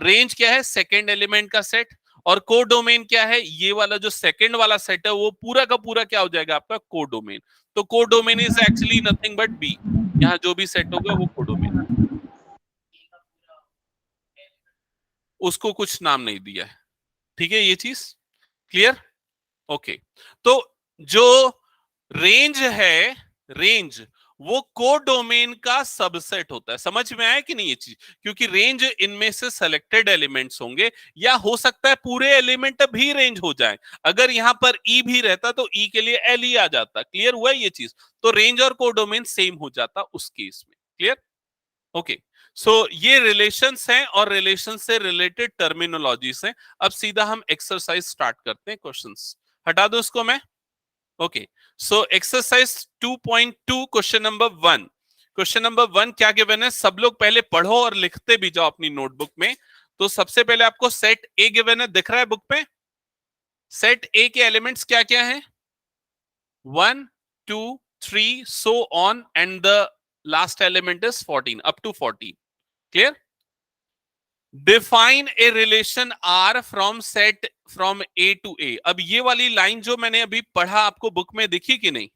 रेंज क्या है, सेकंड एलिमेंट का सेट। और कोडोमेन क्या है, ये वाला जो सेकंड वाला सेट है वो पूरा का पूरा क्या हो जाएगा आपका, कोडोमेन। तो codomain is actually nothing but B, यहाँ जो भी सेट होगा वो कोडोमेन, उसको कुछ नाम नहीं दिया है। ठीक है ये चीज? क्लियर? ओके। तो जो रेंज है, रेंज वो कोडोमेन का सबसेट होता है। समझ में आया कि नहीं ये चीज? क्योंकि रेंज इनमें से सेलेक्टेड एलिमेंट्स होंगे, या हो सकता है पूरे एलिमेंट भी रेंज हो जाए। अगर यहां पर ई भी रहता तो ई के लिए एल ही आ जाता। क्लियर हुआ ये चीज? तो रेंज और कोडोमेन सेम हो जाता उस केस में। क्लियर? ओके। सो ये रिलेशंस हैं और रिलेशन से रिलेटेड टर्मिनोलॉजीज हैं। अब सीधा हम एक्सरसाइज स्टार्ट करते हैं, क्वेश्चंस हटा दो इसको मैं। Okay, so exercise 2.2 question number 1। Question number 1 क्या गिवन है, सब लोग पहले पढ़ो और लिखते भी जाओ अपनी नोटबुक में। तो सबसे पहले आपको सेट ए गिवन है, दिख रहा है बुक पे। सेट ए के एलिमेंट्स क्या क्या हैं, 1 2 3 so on and the last element is 14 up to 14। clear? Define a relation R from set from A to A। अब ये वाली लाइन जो मैंने अभी पढ़ा आपको बुक में दिखी कि नहीं,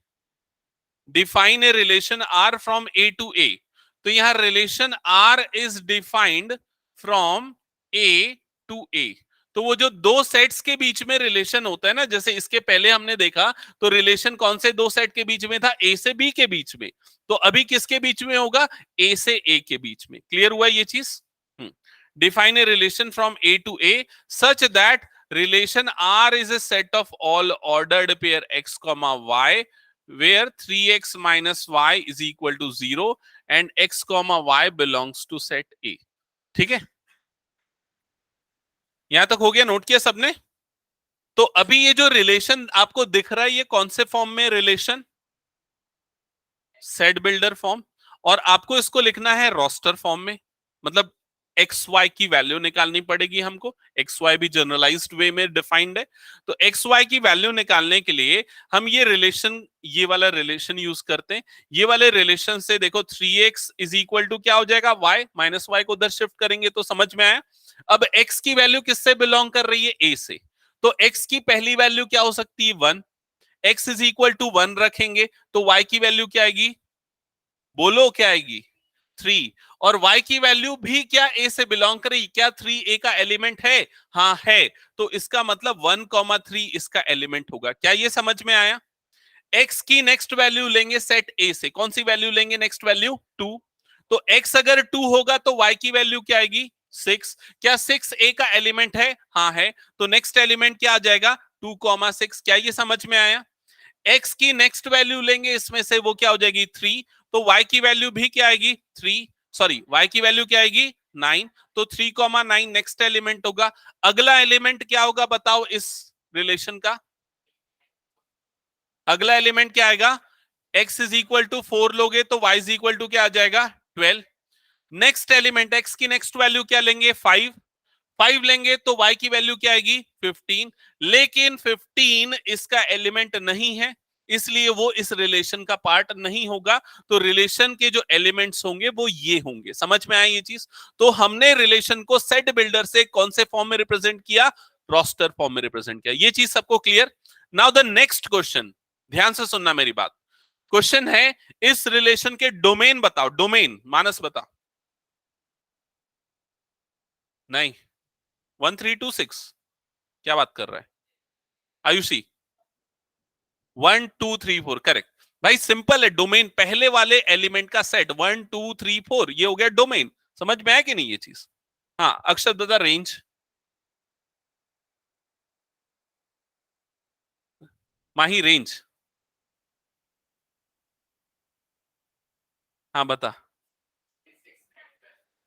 define a relation R from A to A। तो यहां relation R is defined from A to A। तो वो जो दो सेट्स के बीच में रिलेशन होता है ना, जैसे इसके पहले हमने देखा तो रिलेशन कौन से दो सेट के बीच में था, A से B के बीच में। तो अभी किसके बीच में होगा, A से A के बीच में। क्लियर हुआ ये चीज? Define a relation from A to A such that relation R is a set of all ordered pair x comma y where 3x minus y is equal to 0 and x comma y belongs to set A। ठीक है, यहां तक हो गया, note किया सबने? तो अभी ये जो रिलेशन आपको दिख रहा है ये कौन से फॉर्म में रिलेशन, सेट बिल्डर फॉर्म। और आपको इसको लिखना है रोस्टर फॉर्म में, मतलब एक्स वाई की वैल्यू निकालनी पड़ेगी हमको। एक्स वाई भी जनरलाइज्ड वे में डिफाइंड है। तो एक्स वाई की वैल्यू निकालने के लिए हम ये रिलेशन, ये वाला रिलेशन यूज करते हैं। ये वाले रिलेशन से देखो 3x इज इक्वल टू क्या हो जाएगा, y माइनस वाई को उधर शिफ्ट करेंगे तो समझ में आया। अब x की वैल्यू किससे बिलोंग कर रही है, a से। तो x की पहली वैल्यू क्या हो सकती है, 1। x इज इक्वल टू 1 रखेंगे तो y की वैल्यू क्या आएगी, बोलो क्या आएगी, 3। और y की वैल्यू भी क्या a से बिलोंग करेगी, क्या 3 a का एलिमेंट है, हाँ है। तो इसका मतलब 1,3 इसका एलिमेंट होगा। क्या ये समझ में आया? x की नेक्स्ट वैल्यू लेंगे सेट a से, कौन सी वैल्यू लेंगे नेक्स्ट वैल्यू, 2। तो x अगर 2 होगा तो y की वैल्यू क्या आएगी, 6। क्या 6 a का एलिमेंट है, हाँ है। तो नेक्स्ट एलिमेंट क्या आ जाएगा, 2,6। क्या ये समझ में आया? x की नेक्स्ट वैल्यू लेंगे इसमें से, वो क्या हो जाएगी, 3। तो y की वैल्यू भी क्या आएगी, 3, सॉरी y की वैल्यू क्या आएगी, 9। तो 3,9 नेक्स्ट एलिमेंट होगा। अगला एलिमेंट क्या होगा बताओ इस रिलेशन का, अगला एलिमेंट क्या आएगा, x इज इक्वल टू 4 लोगे तो y इज इक्वल टू क्या आ जाएगा, 12। नेक्स्ट एलिमेंट x की नेक्स्ट वैल्यू क्या लेंगे, 5 लेंगे तो y की वैल्यू क्या आएगी, 15। लेकिन 15 इसका एलिमेंट नहीं है, इसलिए वो इस रिलेशन का पार्ट नहीं होगा। तो रिलेशन के जो एलिमेंट्स होंगे वो ये होंगे। समझ में आया ये चीज? तो हमने रिलेशन को सेट बिल्डर से कौन से फॉर्म में रिप्रेजेंट किया, रोस्टर फॉर्म में रिप्रेजेंट किया। ये चीज सबको clear? Now the next question, ध्यान से सुनना मेरी बात। क्वेश्चन है इस रिलेशन के डोमेन बताओ, डोमेन मानस बता। नहीं, 1326 क्या बात कर रहा है आयुषी, 1 2 3 4 करेक्ट। भाई सिंपल है, डोमेन पहले वाले एलिमेंट का सेट 1 2 3 4, ये हो गया डोमेन। समझ में आया कि नहीं ये चीज? हाँ, अक्षर बता रेंज, माही रेंज, हाँ बता।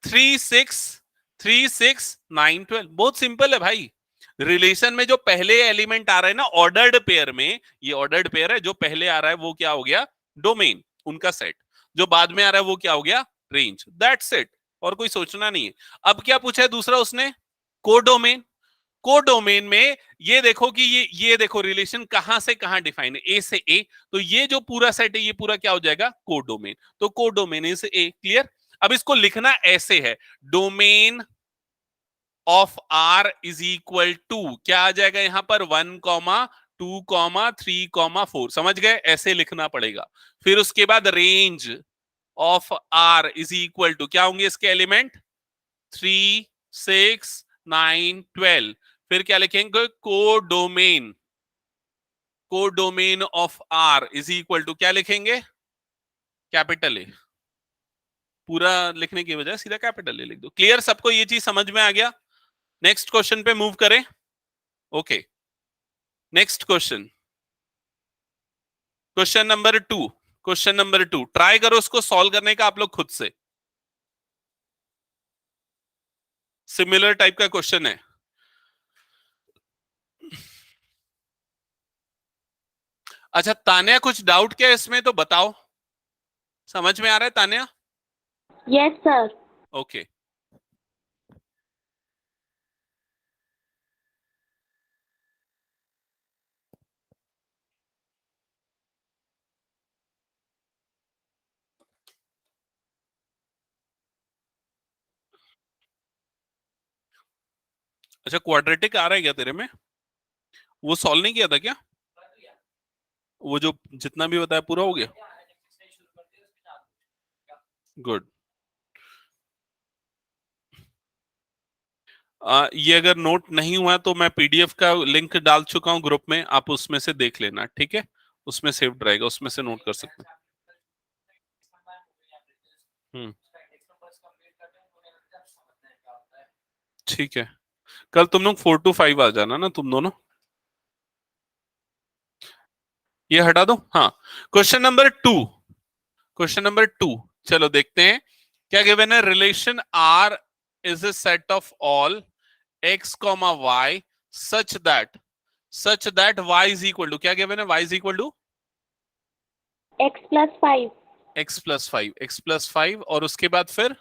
3 6 3 6 9 12, बहुत सिंपल है भाई। रिलेशन में जो पहले एलिमेंट आ रहा है ना ऑर्डर्ड पेयर में, ये ऑर्डर्ड पेयर है, जो पहले आ रहा है वो क्या हो गया, डोमेन, उनका सेट। जो बाद में आ रहा है वो क्या हो गया, रेंज। दैट्स इट, और कोई सोचना नहीं है। अब क्या पूछा है दूसरा उसने, कोडोमेन। कोडोमेन में ये देखो कि ये देखो रिलेशन कहां से कहां डिफाइन है, ए से ए। तो ये जो पूरा सेट है ये पूरा क्या हो जाएगा, कोडोमेन। तो कोडोमेन ए से ए, क्लियर? अब इसको लिखना ऐसे है, domain of R is equal to क्या आ जाएगा यहां पर, 1,2,3,4। समझ गए? ऐसे लिखना पड़ेगा। फिर उसके बाद range of R is equal to क्या होंगे इसके एलिमेंट, 3 6 9 12। फिर क्या लिखेंगे, codomain, codomain of R is equal to क्या लिखेंगे, कैपिटल ए। पूरा लिखने की बजाय सीधा कैपिटल ए लिख दो। क्लियर सबको, ये चीज समझ में आ गया? नेक्स्ट क्वेश्चन पे मूव करें। Okay, next question, question number 2। Question number 2 try करो उसको सॉल्व करने का आप लोग खुद से। सिमिलर टाइप का क्वेश्चन है। अच्छा तान्या, कुछ डाउट क्या है इसमें तो बताओ, समझ में आ रहा है तान्या? Yes, sir. ओके। अच्छा क्वाड्रेटिक आ रहा है क्या तेरे में? वो सॉल्व नहीं किया था क्या? वो जो जितना भी बताया पूरा हो गया? गुड। ये अगर नोट नहीं हुआ तो मैं पीडीएफ का लिंक डाल चुका हूं ग्रुप में, आप उसमें से देख लेना, ठीक है? उसमें सेव्ड रहेगा, उसमें से नोट कर सकते हैं। ठीक है, कल तुम लोग 4 to 5 आ जाना ना तुम दोनों। ये हटा दो। हाँ, क्वेश्चन नंबर 2। क्वेश्चन नंबर 2, चलो देखते हैं क्या गिवन है। Relation R is a set of all x comma y such that y is equal to, क्या गिवन है? y is equal to X plus 5. x plus 5 और उसके बाद फिर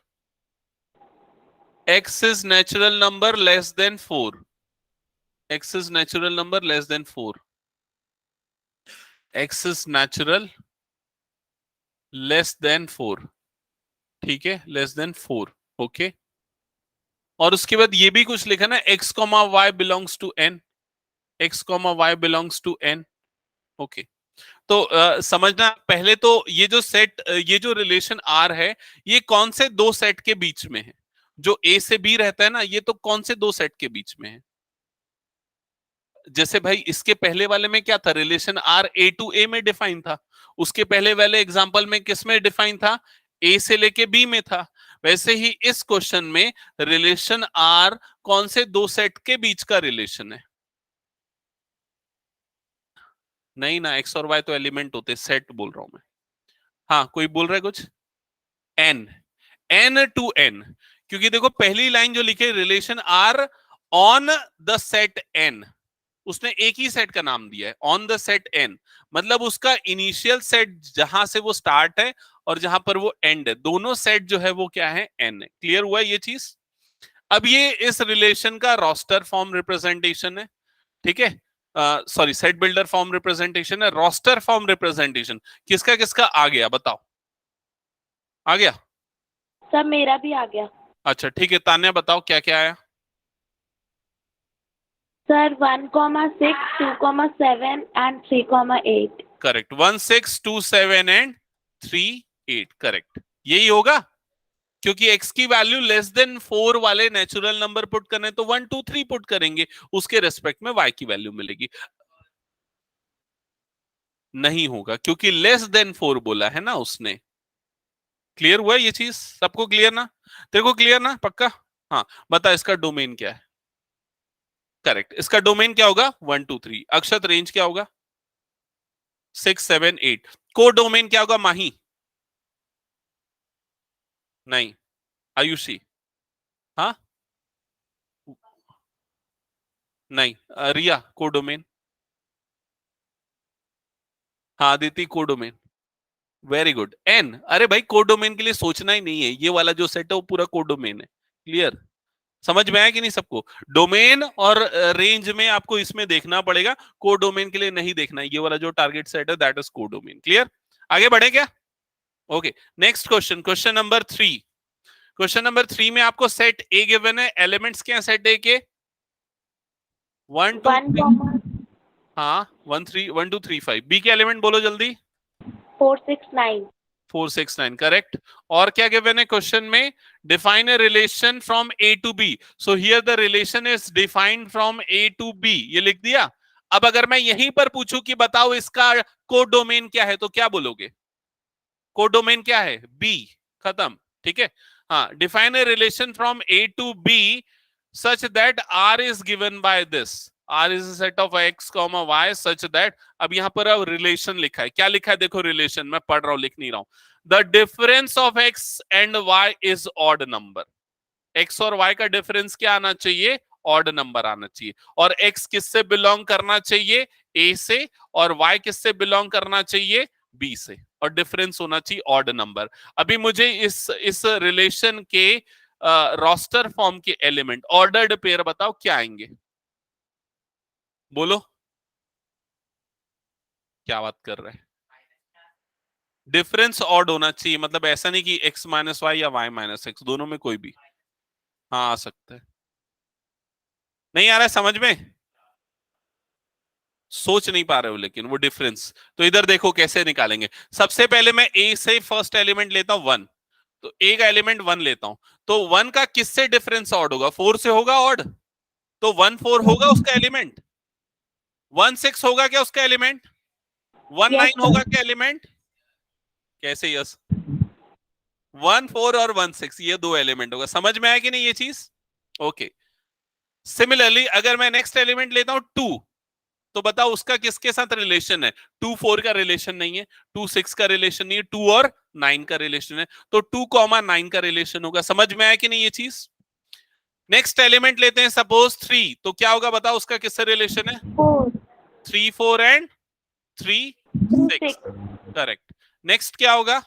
x is natural number less than 4, x is natural number less than 4, x is natural less than 4, ठीक है, less than 4। Okay, और उसके बाद ये भी कुछ लिखा ना, x comma Y belongs to n, x comma Y belongs to n। Okay, तो समझना पहले तो ये जो सेट, ये जो रिलेशन R है, ये कौन से दो सेट के बीच में है? जो A से B रहता है ना, ये तो कौन से दो सेट के बीच में है? जैसे भाई इसके पहले वाले में क्या था? Relation R A to A में डिफाइन था। उसके पहले वाले एग्जांपल में किस में डिफाइन था? A से लेके B में था। वैसे ही इस क्वेश्चन में रिलेशन R कौन से दो सेट के बीच का रिलेशन है? नहीं ना, एक्स और वाई तो एलिमेंट होते, सेट बोल रहा हूं मैं। हाँ, कोई बोल रहा है कुछ? एन, एन टू एन, क्योंकि देखो पहली लाइन जो लिखे relation R on the set N, उसने एक ही सेट का नाम दिया है, ऑन द सेट एन, मतलब उसका इनिशियल सेट जहां से वो स्टार्ट है और जहां पर वो एंड है, दोनों सेट जो है वो क्या है? एन है। क्लियर हुआ ये चीज? अब ये इस रिलेशन का रोस्टर फॉर्म रिप्रेजेंटेशन है, ठीक है? Sorry, set builder form representation है। रोस्टर फॉर्म रिप्रेजेंटेशन किसका किसका आ गया बताओ? आ गया? सर मेरा भी आ गया। अच्छा ठीक है, तान्या बताओ क्या क्या आया? Sir 1,6, 2,7 and 3,8. Correct, 1 6 2 7 and 3 8, correct, यही होगा। क्योंकि x की वैल्यू लेस देन 4 वाले नेचुरल नंबर पुट करने तो 1 2 3 पुट करेंगे, उसके रेस्पेक्ट में y की वैल्यू मिलेगी। नहीं होगा क्योंकि लेस देन 4 बोला है ना उसने। क्लियर हुआ ये चीज? सबको क्लियर ना? तेरे को क्लियर ना पक्का? हाँ, बता इसका डोमेन क्या है? करेक्ट, इसका डोमेन क्या होगा? 1 2 3। अक्षत रेंज क्या होगा? 6 7 8। को डोमेन क्या होगा माही? नहीं, आयुषी? हाँ, नहीं, रिया को डोमेन? हाँ आदिति को डोमेन। Very good, N. अरे भाई को डोमेन के लिए सोचना ही नहीं है, ये वाला जो सेट है वो पूरा को डोमेन है। क्लियर? समझ में आया कि नहीं सबको? डोमेन और रेंज में आपको इसमें देखना पड़ेगा, को डोमेन के लिए नहीं देखना है। ये वाला जो टारगेट सेट है दैट इज को डोमेन। क्लियर? आगे बढ़े क्या? Okay, next question, question number 3। Question number 3 में आपको सेट ए गिवन है, एलिमेंट्स क्या है सेट ए के? 1 2 1, 3। हाँ, 1 3 1 2 3 5। बी के एलिमेंट बोलो जल्दी। 4, 6, 9. 4 6 9, करेक्ट। और क्या गिवन है क्वेश्चन में? Define a relation from A to B. So here the relation is defined from A to B, ये लिख दिया। अब अगर मैं यहीं पर पूछूं कि बताओ इसका कोडोमेन क्या है, तो क्या बोलोगे? कोडोमेन क्या है? बी, खत्म। ठीक है, हाँ, define a relation from A to B such that R is given by this, R is a set of x comma y such that. अब यहां पर अब रिलेशन लिखा है, क्या लिखा है देखो? रिलेशन मैं पढ़ रहा हूं, लिख नहीं रहा हूं। The difference of x and y is odd number. X और वाई का डिफरेंस क्या आना चाहिए, ऑड नंबर आना चाहिए। और एक्स किससे बिलोंग करना चाहिए, ए से, और वाई किससे बिलोंग करना चाहिए, बी से, और डिफरेंस होना चाहिए ऑड नंबर। अभी मुझे इस रिलेशन के रोस्टर फॉर्म के एलिमेंट ऑर्डर्ड पेयर बताओ क्या आएंगे, बोलो क्या बात कर रहे हैं। डिफरेंस ऑड होना चाहिए, मतलब ऐसा नहीं कि x माइनस वाई या y माइनस एक्स, दोनों में कोई भी हाँ आ सकता है। नहीं आ रहा है समझ में, सोच नहीं पा रहे हो लेकिन वो डिफरेंस। तो इधर देखो कैसे निकालेंगे। सबसे पहले मैं ए से फर्स्ट एलिमेंट लेता हूं 1, तो ए का एलिमेंट 1 लेता हूं। तो 1 का किससे डिफरेंस ऑड होगा, 4 से होगा ऑड, तो 1 4 होगा उसका एलिमेंट। 1 6 होगा क्या उसका एलिमेंट, 1 यस 9 होगा सर। क्या एलिमेंट, कैसे यस, 1 4 और 1 6 ये दो एलिमेंट होगा। समझ में आया कि नहीं ये चीज, ओके। सिमिलरली अगर मैं नेक्स्ट एलिमेंट लेता हूं 2, तो बताओ उसका किसके साथ रिलेशन है, 2 4 का रिलेशन नहीं है, 2 6 का रिलेशन नहीं है, 2 और 9 का रिलेशन है, तो 2 9 का रिलेशन होगा। समझ में आया कि नहीं ये चीज। नेक्स्ट एलिमेंट लेते हैं सपोज 3, तो क्या होगा बताओ उसका किससे रिलेशन है, 4 3 4 एंड 3 3 6, 6 करेक्ट। नेक्स्ट क्या होगा,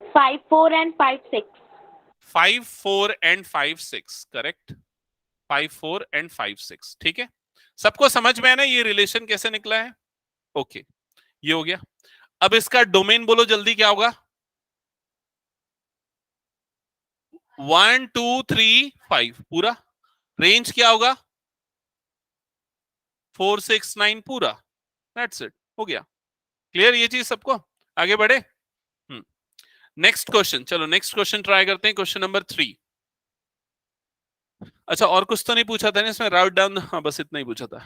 5 4 and 5 6 5 4 एंड 5 6, करेक्ट, 5 4 एंड 5 6, ठीक है। सबको समझ में है ना ये रिलेशन कैसे निकला है, ओके ये हो गया। अब इसका डोमेन बोलो जल्दी क्या होगा, 1 2 3 5 पूरा, रेंज क्या होगा 4 6 9 पूरा, दैट्स इट, हो गया। क्लियर ये चीज सबको, आगे बढ़े। नेक्स्ट क्वेश्चन, चलो नेक्स्ट क्वेश्चन ट्राई करते हैं, क्वेश्चन नंबर 3। अच्छा और कुछ तो नहीं पूछा था ना इसमें, राउट डाउन, हाँ बस इतना ही पूछा था।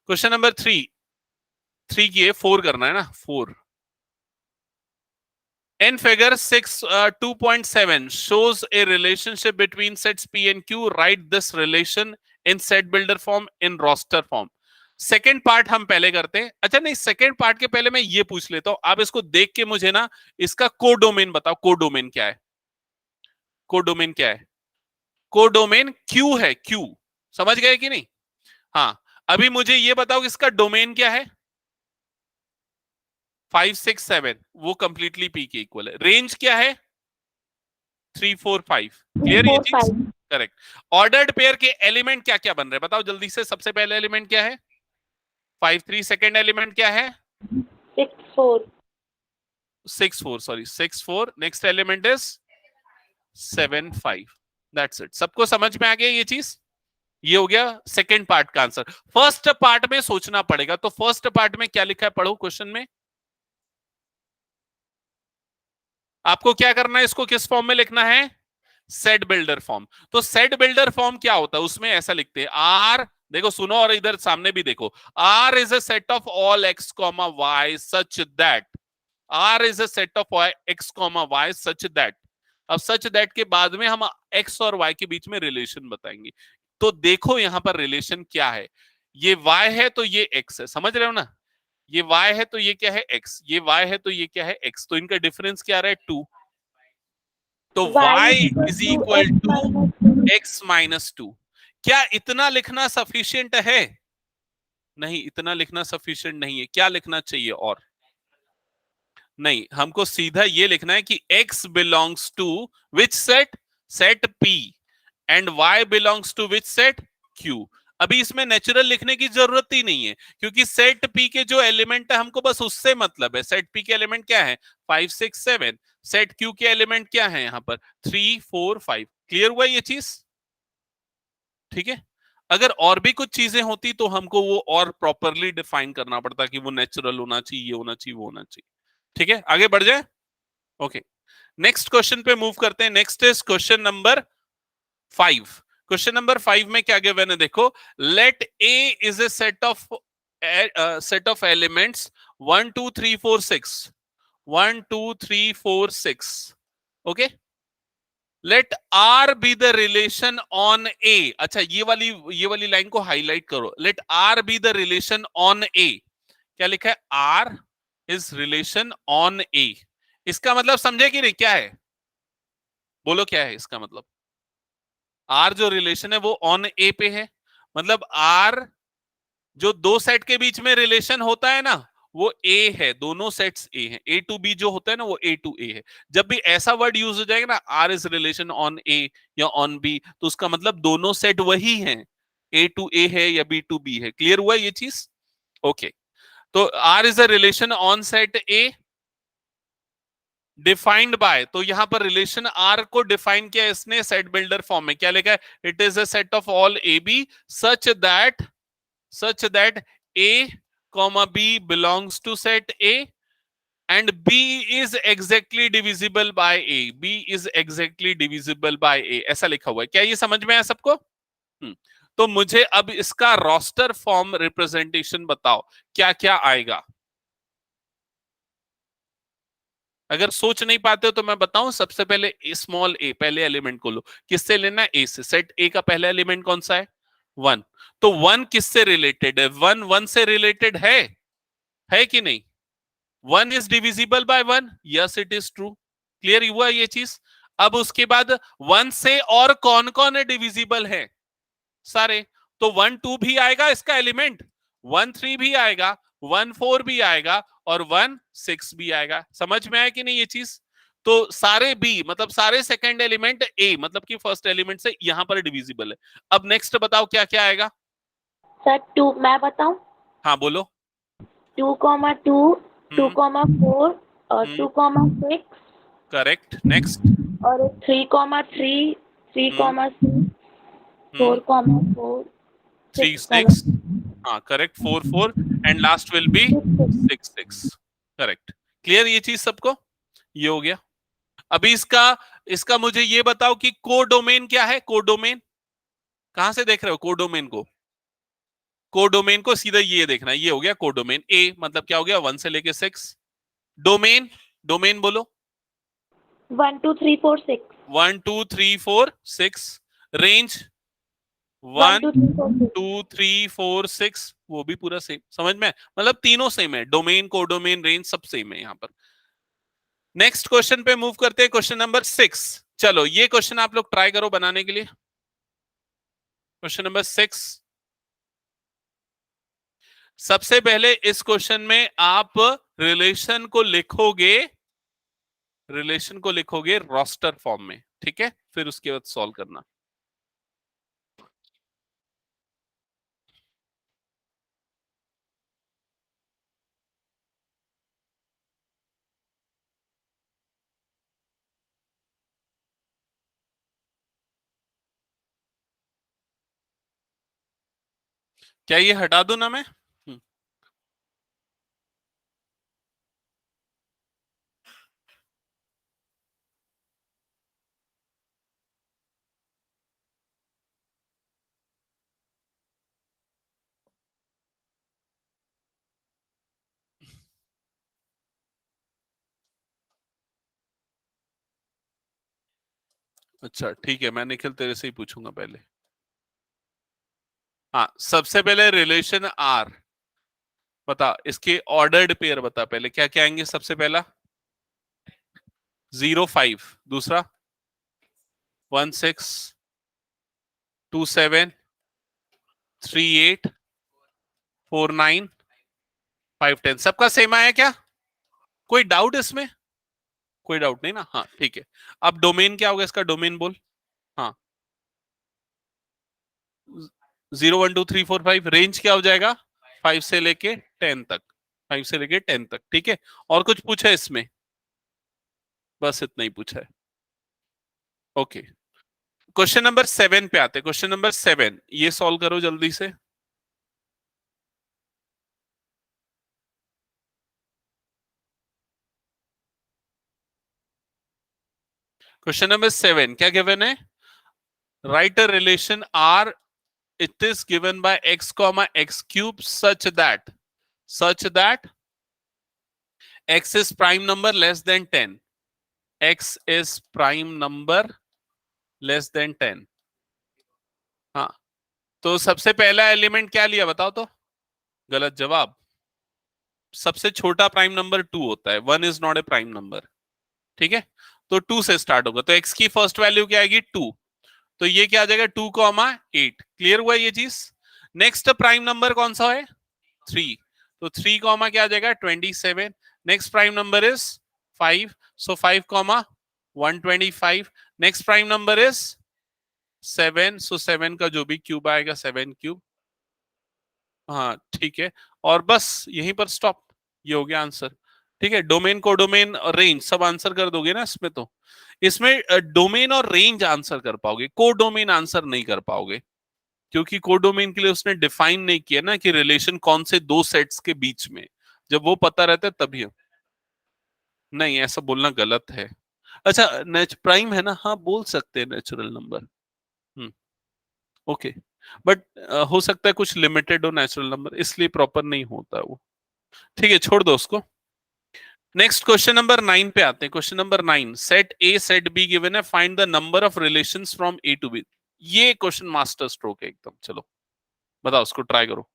क्वेश्चन नंबर 3, 3 की है 4 करना है ना, 4। In figure 6 2.7 shows a relationship between sets P and Q. Write this relation in set builder form in roster form. Second part हम पहले करते हैं। अच्छा नहीं, सेकेंड पार्ट के पहले मैं ये पूछ लेता हूं, आप इसको देख के मुझे ना इसका कोडोमेन बताओ, कोडोमेन क्या है, कोडोमेन क्या है, कोडोमेन क्यू है, क्यू, समझ गए कि नहीं। हाँ अभी मुझे ये बताओ इसका डोमेन क्या है, 5 6 7, वो कंप्लीटली पी के इक्वल है। रेंज क्या है 3 4 5, 3 क्लियर ये 4 चीज, 5 करेक्ट। ऑर्डर्ड पेयर के एलिमेंट क्या क्या बन रहे हैं बताओ जल्दी से। सबसे पहले एलिमेंट क्या है 5 3, सेकंड एलिमेंट क्या है 6 4 6 4, sorry 6 4, next element is 7 5, that's it. सबको समझ में आ गया ये चीज, ये हो गया सेकंड पार्ट का आंसर। फर्स्ट पार्ट में सोचना पड़ेगा, तो फर्स्ट पार्ट में क्या लिखा है पढ़ो क्वेश्चन में, आपको क्या करना है, इसको किस फॉर्म में लिखना है, सेट बिल्डर फॉर्म। तो सेट बिल्डर फॉर्म क्या होता है, उसमें ऐसा लिखते हैं आर, देखो सुनो और इधर सामने भी देखो, R is a set of all x comma y such that, R is a set of x comma y such that. अब सच दैट के बाद में हम एक्स और वाई के बीच में रिलेशन बताएंगे। तो देखो यहां पर रिलेशन क्या है, ये y है तो ये x है, समझ रहे हो ना, ये y है तो ये क्या है x, ये y है तो ये क्या है x, तो इनका डिफरेंस क्या रहा है 2, तो y y is equal is to equal x two minus 2 x minus 2। क्या इतना लिखना सफिशियंट है, नहीं इतना लिखना सफिशियंट नहीं है, क्या लिखना चाहिए और, नहीं हमको सीधा ये लिखना है कि x belongs to which set, set p, and y belongs to which set q। अभी इसमें नेचुरल लिखने की जरूरत ही नहीं है, क्योंकि सेट p के जो एलिमेंट है हमको बस उससे मतलब है। सेट p के एलिमेंट क्या है 5 6 7, सेट q के एलिमेंट क्या है यहाँ पर 3 4 5। क्लियर हुआ ये चीज, ठीक है। अगर और भी कुछ चीजें होती तो हमको वो और प्रॉपरली डिफाइन करना पड़ता कि वो नेचुरल होना चाहिए, ये होना चाहिए, वो होना चाहिए, ठीक है। आगे बढ़ जाए, ओके। नेक्स्ट क्वेश्चन पे मूव करते हैं। Next is question number 5। Question number 5 में क्या गिवन है देखो, let A is a set of elements 1 2 3 4 6, 1 2 3 4 6, okay. Let R be the relation on A, अच्छा ये वाली लाइन को हाईलाइट करो, let R be the relation on A. क्या लिखा है, R is relation on A, इसका मतलब समझे कि नहीं क्या है, बोलो क्या है इसका मतलब, आर जो रिलेशन है वो ऑन ए पे है, मतलब आर जो दो सेट के बीच में रिलेशन होता है ना वो ए है, दोनों सेट्स ए हैं, ए टू बी जो होता है ना वो ए टू ए है। जब भी ऐसा वर्ड यूज हो जाएगा ना आर इज रिलेशन ऑन ए या ऑन बी, तो उसका मतलब दोनों सेट वही हैं, ए टू ए है या बी टू बी है। क्लियर हुआ ये चीज? ओके, तो R is a relation on set A defined by, तो यहां पर रिलेशन आर को डिफाइन किया इसने सेट बिल्डर फॉर्म में, क्या लिखा है? It is a set of all a b such that A, B belongs to set A and B is exactly divisible by A. B is exactly divisible by A. ऐसा लिखा हुआ है, क्या ये समझ में आया सबको? तो मुझे अब इसका रोस्टर फॉर्म रिप्रेजेंटेशन बताओ, क्या क्या आएगा? अगर सोच नहीं पाते हो तो मैं बताऊं, सबसे पहले स्मॉल ए, पहले एलिमेंट को लो, किससे लेना है? ए से। सेट ए का पहला एलिमेंट कौन सा है? 1। तो 1 किससे रिलेटेड है? 1 1 से रिलेटेड है कि नहीं? 1 is divisible by 1, yes it is true. Clear हुआ ये चीज? अब उसके बाद 1 से और कौन कौन है डिविजिबल है? सारे। तो 1 2 भी आएगा इसका एलिमेंट, 1 3 भी आएगा, 1 4 भी आएगा और 1 6 भी आएगा। समझ में आया कि नहीं ये चीज? तो सारे बी मतलब सारे सेकंड एलिमेंट ए मतलब कि फर्स्ट एलिमेंट से यहां पर डिविजिबल है। अब नेक्स्ट बताओ क्या क्या आएगा? सर 2 मैं बताऊं? हाँ बोलो। 2, 2, 2, 4 और 2, 6 करेक्ट। नेक्स्ट? और 3, 3, 3, 6 4, 4 3 6 6 हाँ correct, 4 4 and last will be 6 6। Correct. Clear ये चीज सबको? ये हो गया। अभी इसका इसका मुझे ये बताओ कि कोडोमेन क्या है? कोडोमेन कहां से देख रहे हो? कोडोमेन को, कोडोमेन को सीधा ये देखना है, ये हो गया कोडोमेन। ए मतलब क्या हो गया? 1 से लेके 6। डोमेन, डोमेन बोलो। 1 2 3 4 6 1 2 3 4 6। रेंज 1 1 2 3 4 6 2 3 4 6, वो भी पूरा सेम। समझ में? मतलब तीनों सेम है, डोमेन कोडोमेन रेंज सब सेम है यहां पर। नेक्स्ट क्वेश्चन पे मूव करते हैं, क्वेश्चन नंबर 6। चलो ये क्वेश्चन आप लोग ट्राई करो बनाने के लिए। क्वेश्चन नंबर 6, सबसे पहले इस क्वेश्चन में आप रिलेशन को लिखोगे, रिलेशन को लिखोगे रोस्टर फॉर्म में, ठीक है? फिर उसके बाद सॉल्व करना। क्या ये हटा दूं ना मैं? अच्छा ठीक है, मैं निखिल तेरे से ही पूछूंगा पहले। हाँ सबसे पहले रिलेशन आर बता, इसके ऑर्डर्ड पेयर बता पहले क्या क्या आएंगे। सबसे पहला 0 5, दूसरा 1 6 2 7 3 8 4 9 5 10। सबका सेम आया क्या? कोई डाउट इसमें? कोई डाउट नहीं ना? हाँ ठीक है। अब डोमेन क्या होगा इसका? डोमेन बोल। हाँ 0 1 2 3 4 5। रेंज क्या हो जाएगा? 5 से लेके 10 तक, 5 से लेके 10 तक, ठीक है? और कुछ पूछा है इसमें? बस इतना ही पूछा है। ओके, क्वेश्चन नंबर 7 पे आते हैं। क्वेश्चन नंबर 7 ये सॉल्व करो जल्दी से। क्वेश्चन नंबर 7 क्या गिवन है? Write a relation R, it is given by x comma x cube such that x is prime number less than 10, x is prime number less than 10। हाँ तो सबसे पहला एलिमेंट क्या लिया बताओ तो? गलत जवाब। सबसे छोटा प्राइम नंबर 2 होता है, 1 is not a prime number, ठीक है? तो 2 से स्टार्ट होगा, तो x की फर्स्ट वैल्यू क्या आएगी? 2। तो ये क्या आ जाएगा 2,8। क्लियर हुआ ये चीज। नेक्स्ट प्राइम नंबर कौन सा है 3, तो 3, क्या आ जाएगा 27। Next prime number is 5, so 5,125। Next prime number is 7, सो 7 का जो भी क्यूब आएगा 7 क्यूब। हाँ ठीक है, और बस यहीं पर स्टॉप। ये हो गया आंसर। ठीक है, डोमेन को डोमेन और रेंज सब आंसर कर दोगे ना इसमें, तो इसमें डोमेन और रेंज आंसर कर पाओगे, को डोमेन आंसर नहीं कर पाओगे, क्योंकि को डोमेन के लिए उसने डिफाइन नहीं किया ना कि रिलेशन कौन से दो सेट्स के बीच में। जब वो पता रहता है तभी नहीं, ऐसा बोलना गलत है। अच्छा प्राइम है ना, हाँ बोल सकते हैं नेचुरल नंबर। ओके, बट हो सकता है कुछ लिमिटेड हो नेचुरल नंबर, इसलिए प्रॉपर नहीं होता वो। ठीक है, छोड़ दो उसको। नेक्स्ट क्वेश्चन नंबर 9 पे आते हैं। Question number 9, set A set B given है, find the number of relations from A to B. ये क्वेश्चन मास्टर स्ट्रोक है एकदम। चलो बताओ, उसको ट्राई करो।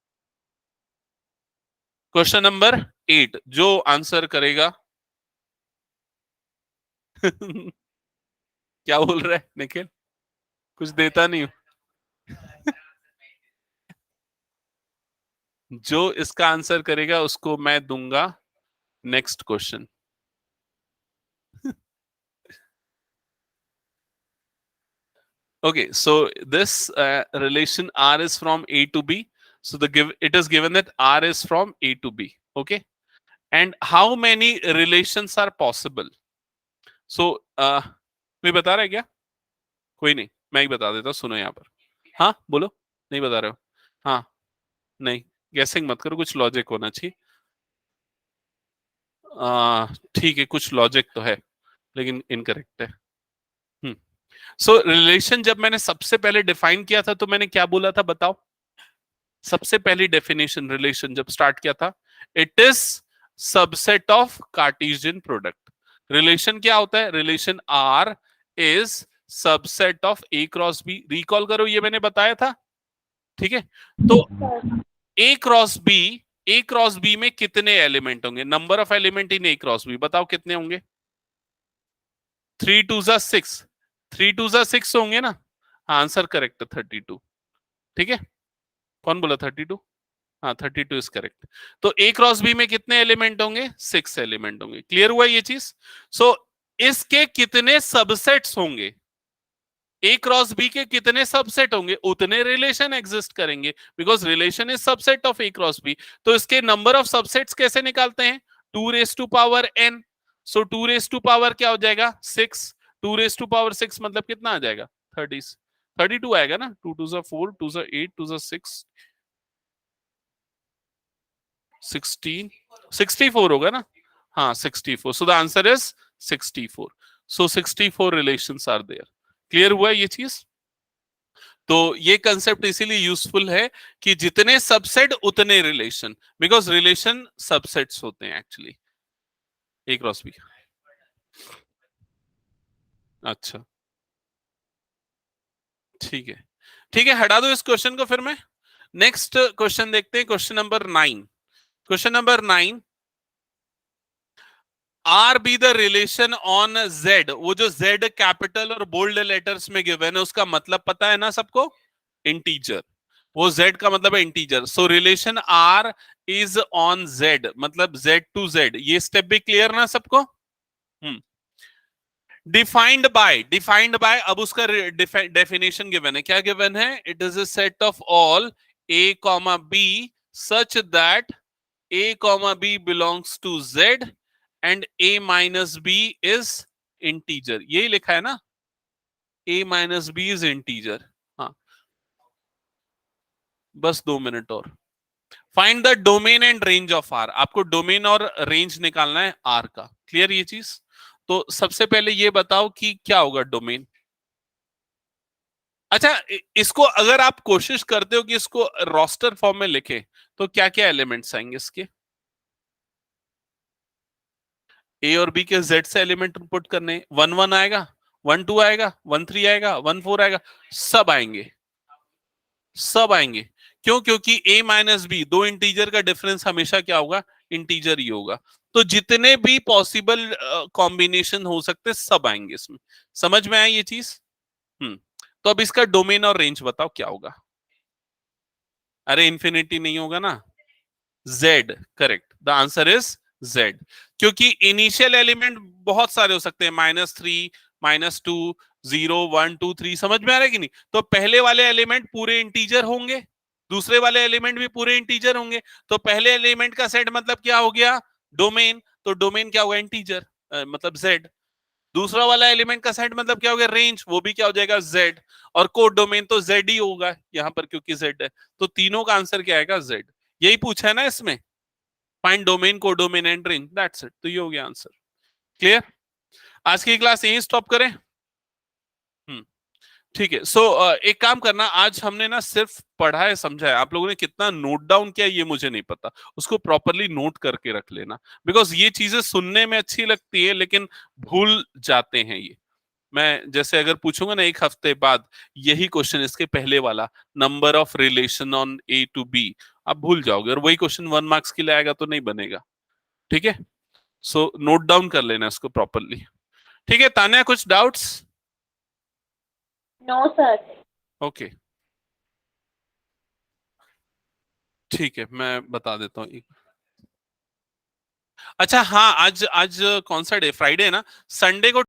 क्वेश्चन नंबर 8, जो आंसर करेगा क्या बोल रहा है निखिल, कुछ देता नहीं हूं। जो इसका आंसर करेगा उसको मैं दूंगा next question. Okay, so this relation R is from A to B. So it is given that R is from A to B. Okay, and how many relations are possible? So कोई बता रहा है क्या? कोई नहीं, मैं ही बता देता हूँ, सुनो यहाँ पर। हाँ बोलो, नहीं बता रहे हो? हाँ नहीं, गैसिंग मत करो, कुछ लॉजिक होना चाहिए। ठीक है, कुछ लॉजिक तो है लेकिन इनकरेक्ट है। सो रिलेशन जब मैंने सबसे पहले डिफाइन किया था तो मैंने क्या बोला था बताओ? सबसे पहली डेफिनेशन रिलेशन जब स्टार्ट किया था, it is subset of Cartesian product. Relation क्या होता है? Relation R is subset of A cross B. Recall करो, ये मैंने बताया था। ठीक है, तो ए क्रॉस बी में कितने एलिमेंट होंगे? Number of element in A cross B बताओ कितने होंगे? 3 2 जा 6, 3 2 जा 6 होंगे ना। Answer correct 32। ठीक है, कौन बोला 32? हाँ 32 इज करेक्ट। तो ए क्रॉस बी में कितने एलिमेंट होंगे? 6 एलिमेंट होंगे। क्लियर हुआ ये चीज? सो इसके कितने सबसेट्स होंगे? ए क्रॉस बी के कितने सबसेट होंगे उतने रिलेशन एग्जिस्ट करेंगे, because relation is subset of A cross B. तो इसके नंबर ऑफ सबसेट्स कैसे निकालते हैं? 2 raise to power n। So 2 raise to power क्या हो जाएगा? 6। 2 रेज टू पावर 6 मतलब कितना आ जाएगा? 30, 32 आएगा ना। 2 2 4, 2 8, 2 6, 16, 64 होगा ना। हाँ 64, so the answer is 64। So 64 relations are there. Clear हुआ ये चीज? तो ये कंसेप्ट इसीलिए यूजफुल है कि जितने सबसेट उतने रिलेशन, बिकॉज रिलेशन सबसेट्स होते हैं एक्चुअली ए क्रॉस बी। अच्छा ठीक है, ठीक है, हटा दो इस क्वेश्चन को। फिर मैं नेक्स्ट क्वेश्चन देखते हैं। Question number 9। Question number 9, are be the relation on Z. वो जो जेड कैपिटल और बोल्ड लेटर्स में गिवन है उसका मतलब पता है ना सबको? इंटीजर। वो जेड का मतलब है integer. So relation R is on Z, मतलब जेड टू जेड। ये स्टेप भी क्लियर ना सबको? डिफाइंड बाय अब उसका डेफिनेशन गिवन है। क्या गिवन है? It is a set of all a comma b such that a comma b belongs to z and a minus b is integer। यही लिखा है ना, a minus b is integer। हाँ बस 2 minute और। Find the domain and range of R. आपको domain और range निकालना है आर का। क्लियर ये चीज? तो सबसे पहले ये बताओ कि क्या होगा डोमेन। अच्छा, इसको अगर आप कोशिश करते हो कि इसको रोस्टर फॉर्म में लिखें तो क्या क्या एलिमेंट्स आएंगे इसके? ए और बी के जेड से एलिमेंट पुट करने, 1 1 आएगा, 1 2 आएगा, 1 3 आएगा, 1 4 आएगा, सब आएंगे, सब आएंगे। क्यों? क्योंकि ए माइनस बी, दो इंटीजर का डिफरेंस हमेशा क्या होगा? इंटीजर ही होगा। तो जितने भी पॉसिबल कॉम्बिनेशन हो सकते सब आएंगे इसमें। समझ में आया ये चीज? तो अब इसका डोमेन और रेंज बताओ क्या होगा। अरे इंफिनिटी नहीं होगा ना, Z, correct, the answer is Z। क्योंकि इनिशियल एलिमेंट बहुत सारे हो सकते हैं, -3, -2, 0, 1, 2, 3, समझ में आ रहा है कि नहीं। तो पहले वाले एलिमेंट पूरे इंटीजर होंगे, दूसरे वाले एलिमेंट भी पूरे इंटीजर होंगे। तो पहले एलिमेंट का सेट मतलब क्या हो गया, डोमेन। तो डोमेन क्या होगा, इंटीजर, मतलब Z। दूसरा वाला एलिमेंट का सेट मतलब क्या हो गया, रेंज, वो भी क्या हो जाएगा, Z। और कोड डोमेन तो Z ही होगा यहाँ पर, क्योंकि Z है। तो तीनों का आंसर क्या आएगा, Z। यही पूछा है ना इसमें, find domain, codomain and range, that's it. तो ये हो गया आंसर। क्लियर। आज की क्लास यहीं स्टॉप करें। ठीक है। सो एक काम करना, आज हमने ना सिर्फ पढ़ा है, समझा है। आप लोगों ने कितना नोट डाउन किया ये मुझे नहीं पता, उसको प्रॉपरली नोट करके रख लेना। बिकॉज ये चीजें सुनने में अच्छी लगती है लेकिन भूल जाते हैं ये। मैं जैसे अगर पूछूंगा ना एक हफ्ते बाद यही क्वेश्चन, इसके पहले वाला, number of relation on A to B, आप भूल जाओगे। और वही क्वेश्चन 1 मार्क्स के लिए आएगा तो नहीं बनेगा। ठीक है। सो नोट डाउन कर लेना इसको प्रॉपरली। ठीक है तान्या, कुछ डाउट्स? No sir. ओके, ठीक है, मैं बता देता हूँ। अच्छा हाँ, आज आज कौन सा डे, फ्राइडे है ना। संडे को